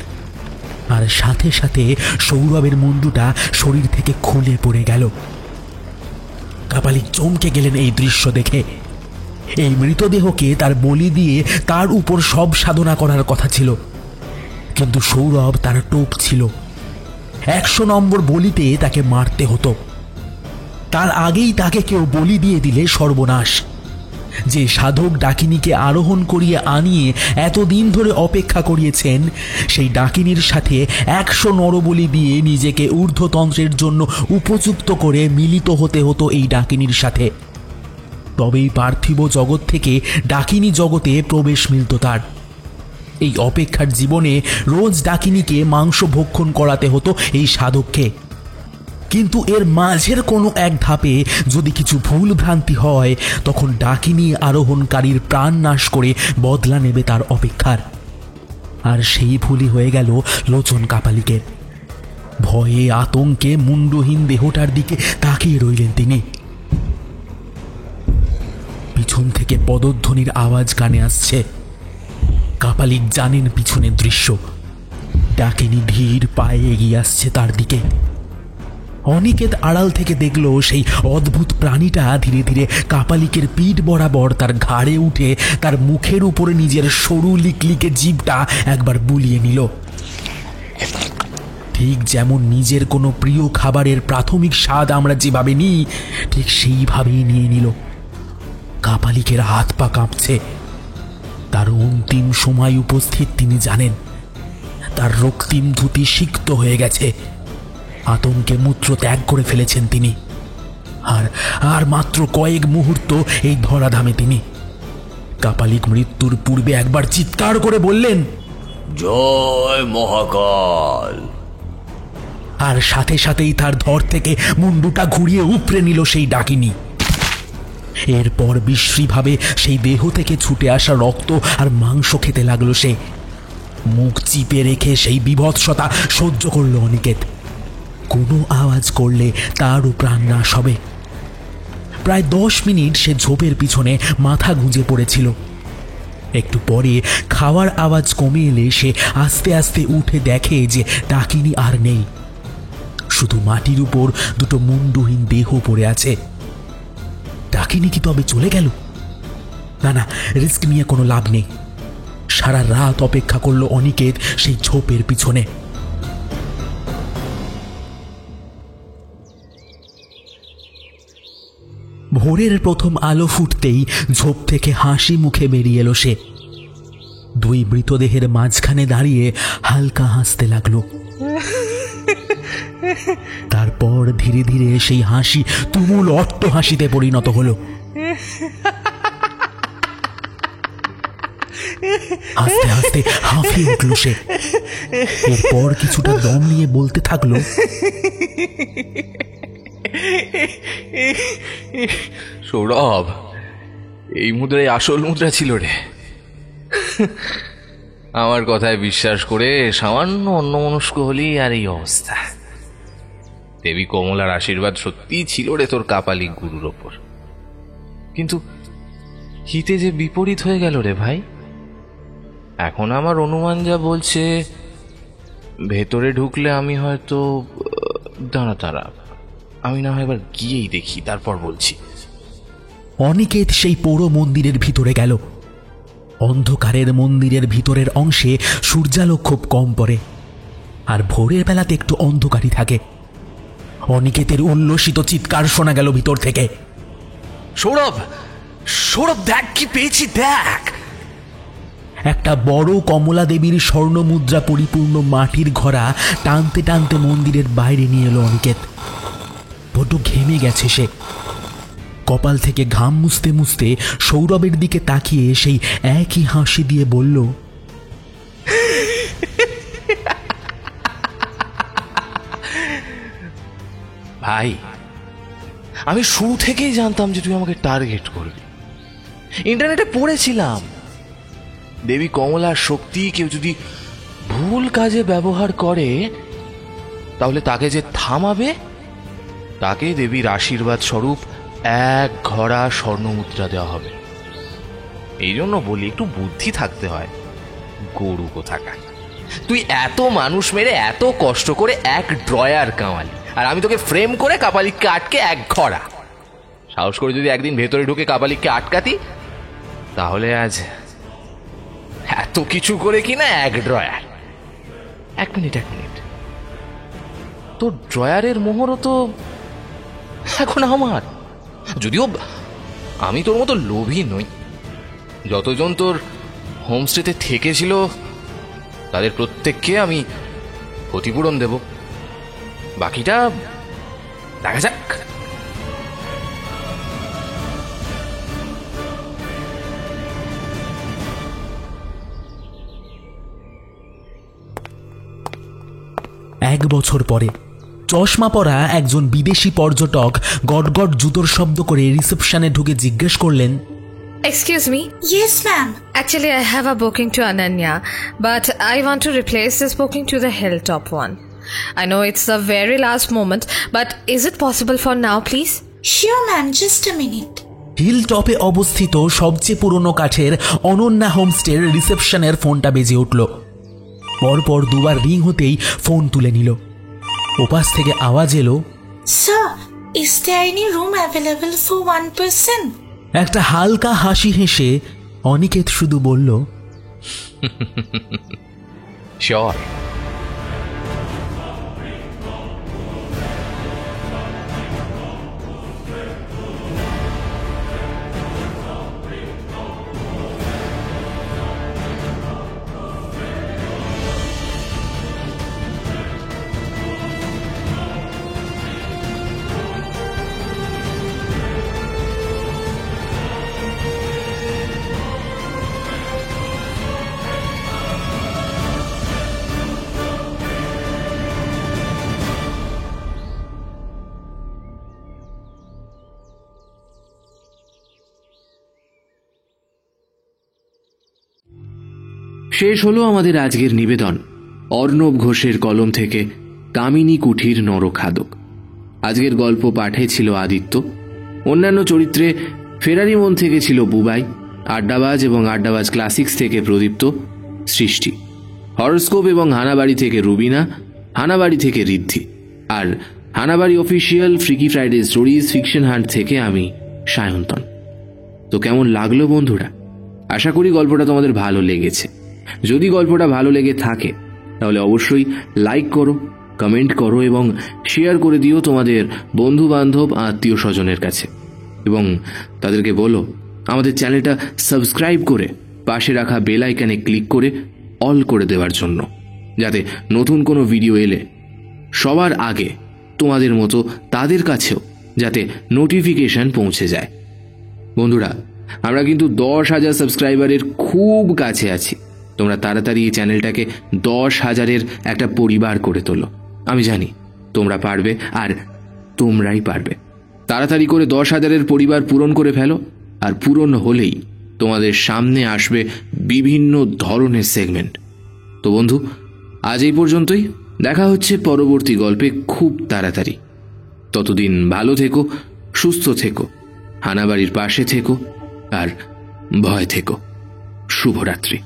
আর সাথে সাথে সৌরভের মুন্ডুটা শরীর থেকে খুলে পড়ে গেল। কাপালিক চমকে গেলেন এই দৃশ্য দেখে। এই মৃতদেহকে তার বলি দিয়ে তার উপর সব সাধনা করার কথা ছিল, কিন্তু সৌরভ তার টোপ ছিল। 100 নম্বর বলিতে তাকে মারতে হতো। তার আগেই তাকে কেউ বলি দিয়ে দিলে সর্বনাশ। যে সাধক ডাকিনীকে আরোহণ করিয়ে আনিয়ে এতদিন ধরে অপেক্ষা করিয়েছেন, সেই ডাকিনীর সাথে 100 নরবলি দিয়ে নিজেকে ঊর্ধ্বতন্ত্রের জন্য উপযুক্ত করে মিলিত হতে হতো এই ডাকিনীর সাথে। তবেই পার্থিব জগৎ থেকে ডাকিনী জগতে প্রবেশ মিলত তার। এই অপেক্ষার জীবনে রোজ ডাকিনীকে মাংস ভক্ষণ করাতে হতো এই সাধককে। কিন্তু এর মাঝের কোনো এক ধাপে যদি কিছু ভুল ভ্রান্তি হয়, তখন ডাকিনী আরোহণকারীর প্রাণ নাশ করে বদলা নেবে তার অপেক্ষার। আর সেই ভুলই হয়ে গেল লোচন কাপালিকের। ভয়ে আতঙ্কে মুন্ডহীন দেহটার দিকে তাকিয়ে রইলেন তিনি। পিছন থেকে পদধ্বনির আওয়াজ কানে আসছে। কাপালিক জানেন পিছনের দৃশ্য। ডাকিনী ধীর পায়ে এগিয়ে আসছে তার দিকে। অনিকেত আড়াল থেকে দেখল সেই অদ্ভুত প্রাণীটা ধীরে ধীরে কাপালিকের পিঠ বরাবর তার ঘাড়ে উঠে তার মুখের উপরে নিজের সরু লিকলিকে জিভটা একবার বুলিয়ে নিল। ঠিক যেমন নিজের কোনো প্রিয় খাবারের প্রাথমিক স্বাদ আমরা যেভাবে নিই, ঠিক সেইভাবেই নিয়ে নিল। কাপালিকের হাত পা কাঁপছে। তার অন্তিম সময় উপস্থিত তিনি জানেন। তার রক্তিম ধুতি সিক্ত হয়ে গেছে। আতঙ্কে মূত্র ত্যাগ করে ফেলেছেন তিনি। আর মাত্র কয়েক মুহূর্ত এই ধরাধামে তিনি। কাপালিক মৃত্যুর পূর্বে একবার চিৎকার করে বললেন, জয় মহাকাল। আর সাথে সাথেই তার ধর থেকে মুন্ডুটা ঘুরিয়ে উপড়ে নিল সেই ডাকিনী। এরপর বিশ্রীভাবে সেই দেহ থেকে ছুটে আসা রক্ত আর মাংস খেতে লাগলো সে। মুখ চিপে রেখে সেই বিভৎসতা সহ্য করল অনিকেত। কোনো আওয়াজ করলে তারও প্রাণ নাশ হবে। প্রায় 10 মিনিট সে ঝোপের পিছনে মাথা গুঁজে পড়েছিল। একটু পরে খাওয়ার আওয়াজ কমে এলে সে আস্তে আস্তে উঠে দেখে যে ডাকিনী আর নেই। শুধু মাটির উপর দুটো মুন্ডহীন দেহ পড়ে আছে। ডাকিনী কি তবে চলে গেল? না, রিস্ক নিয়ে কোনো লাভ নেই। সারা রাত অপেক্ষা করলো অনিকেত সেই ঝোপের পিছনে। ভোরের প্রথম আলো ফুটতেই ঝোপ থেকে হাসি মুখে বেরিয়ে এলো সে। 2 মৃতদেহের মাঝখানে দাঁড়িয়ে হালকা হাসতে লাগলো। তারপর ধীরে ধীরে সেই হাসি তুমুল অট্ট হাসিতে পরিণত হলো। হাসতে হাসতে হাঁফিয়ে উঠল সে। এরপর কিছুটা দম নিয়ে বলতে থাকলো, সৌরভ, এই মুদ্রাই আসল মুদ্রা ছিল রে। আমার কথায় বিশ্বাস করে সামান্য অন্যমনস্ক হলি আর এই অবস্থা। দেবী কমলার আশীর্বাদ সত্যিই ছিল রে তোর কাপালিক গুরুর ওপর। কিন্তু হিতে যে বিপরীত হয়ে গেল রে ভাই। এখন আমার অনুমান যা বলছে, ভেতরে ঢুকলে আমি হয়তো দাঁড়া আমি না হয় এবার গিয়েই দেখি, তারপর বলছি। অনিকেত সেই পৌর মন্দিরের ভিতরে গেল। অন্ধকারের মন্দিরের ভিতরের অংশে সূর্যালোক খুব কম পড়ে, আর ভোরের বেলাতে একটু অন্ধকারই থাকে। অনিকেতের উল্লসিত চিৎকার শোনা গেল ভিতর থেকে, সৌরভ, দেখ কি পেয়েছি, দেখ। একটা বড় কমলা দেবীর স্বর্ণ মুদ্রা পরিপূর্ণ মাটির ঘড়া টানতে টানতে মন্দিরের বাইরে নিয়ে এলো অনিকেত। বড্ড ঘেমে গেছে সে। কপাল থেকে ঘাম মুছতে মুছতে সৌরভের দিকে তাকিয়ে সেই একই হাসি দিয়ে বলল, ভাই, আমি শুরু থেকেই জানতাম যে তুই আমাকে টার্গেট করবি। ইন্টারনেটে পড়েছিলাম, দেবী কমলার শক্তি কেউ যদি ভুল কাজে ব্যবহার করে, তাহলে তাকে যে থামাবে তাকে দেবীর আশীর্বাদ স্বরূপ 1 ঘড়া স্বর্ণ মুদ্রা দেওয়া হবে। এই জন্য বলি, একটু বুদ্ধি থাকতে হয়। গরু কোথাকার, তুই এত মানুষ মেরে এত কষ্ট করে 1 ড্রয়ার কামালি, আর আমি তোকে ফ্রেম করে কাপালিককে আটকে 1 ঘড়া। সাহস করে যদি একদিন ভেতরে ঢুকে কাপালিককে আটকাতি, তাহলে আজ এত কিছু করে কিনা 1 ড্রয়ার। 1 মিনিট, তোর ড্রয়ারের মোহরও তো এখন আমার। যদিও আমি তোর মতো লোভী নই। যতজন তোর হোমস্টেতে থেকেছিল তাদের প্রত্যেককে আমি ক্ষতিপূরণ দেব। বাকিটা দেখা যাক। এক বছর পরে চশমা পরা একজন বিদেশি পর্যটক গটগট জুতোর শব্দ করে রিসেপশনে ঢুকে জিজ্ঞেস করলেন, Excuse me. Yes, ma'am. Actually, I have a booking to Ananya, but I want to replace this booking to the Hilltop one. I know it's the very last moment, but is it possible for now, please? Sure, ma'am. Just a minute. Hill টপে অবস্থিত সবচেয়ে পুরনো কাঠের অনন্যা হোমস্টের রিসেপশনের ফোনটা বেজে উঠল। পরপর দুবার রিং হতেই ফোন তুলে নিল। ওপাশ থেকে আওয়াজ এলো, Sir, is there any room available for one person? একটা হালকা হাসি হেসে অনিকেত শুধু বলল, শিওর। শেষ হলো আমাদের আজকের নিবেদন অর্ণব ঘোষের কলম থেকে কামিনী কুঠির নরখাদক। আজকের গল্প পাঠে ছিল আদিত্য, অন্যান্য চরিত্রে ফেরারি মন থেকে ছিল বুবাই, আড্ডাবাজ এবং আড্ডাবাজ ক্লাসিক্স থেকে প্রদীপ্ত, সৃষ্টি, হরস্কোপ এবং হানাবাড়ি থেকে রুবিনা, হানাবাড়ি থেকে ঋদ্ধি, আর Hanabari official freaky Friday stories fiction hunt থেকে আমি সায়ন্তন। তো কেমন লাগলো বন্ধুরা? আশা করি গল্পটা তোমাদের ভালো লেগেছে। যদি গল্পটা ভালো লেগে থাকে তাহলে অবশ্যই লাইক করো, কমেন্ট করো এবং শেয়ার করে দিও তোমাদের বন্ধু বান্ধব আত্মীয় স্বজনের কাছে, এবং তাদেরকে বলো আমাদের চ্যানেলটা সাবস্ক্রাইব করে পাশে রাখা বেল আইকনে ক্লিক করে অল করে দেওয়ার জন্য, যাতে নতুন কোনো ভিডিও এলে সবার আগে তোমাদের মতো তাদের কাছেও যাতে নোটিফিকেশন পৌঁছে যায়। বন্ধুরা, আমরা কিন্তু 10,000 সাবস্ক্রাইবারের খুব কাছে আছি। তোমরা তাড়াতাড়ি এই চ্যানেলটাকে 10,000-এর একটা পরিবার করে তোলো। আমি জানি তোমরা পারবে, আর তোমরাই পারবে। তাড়াতাড়ি করে 10,000-এর পরিবার পূরণ করে ফেলো, আর পূরণ হলেই তোমাদের সামনে আসবে বিভিন্ন ধরনের সেগমেন্ট। তো বন্ধু, আজ এই পর্যন্তই। দেখা হচ্ছে পরবর্তী গল্পে খুব তাড়াতাড়ি। ততদিন ভালো থেকো, সুস্থ থেকো, হানাবাড়ির পাশে থেকো, আর ভয় থেকো। শুভরাত্রি।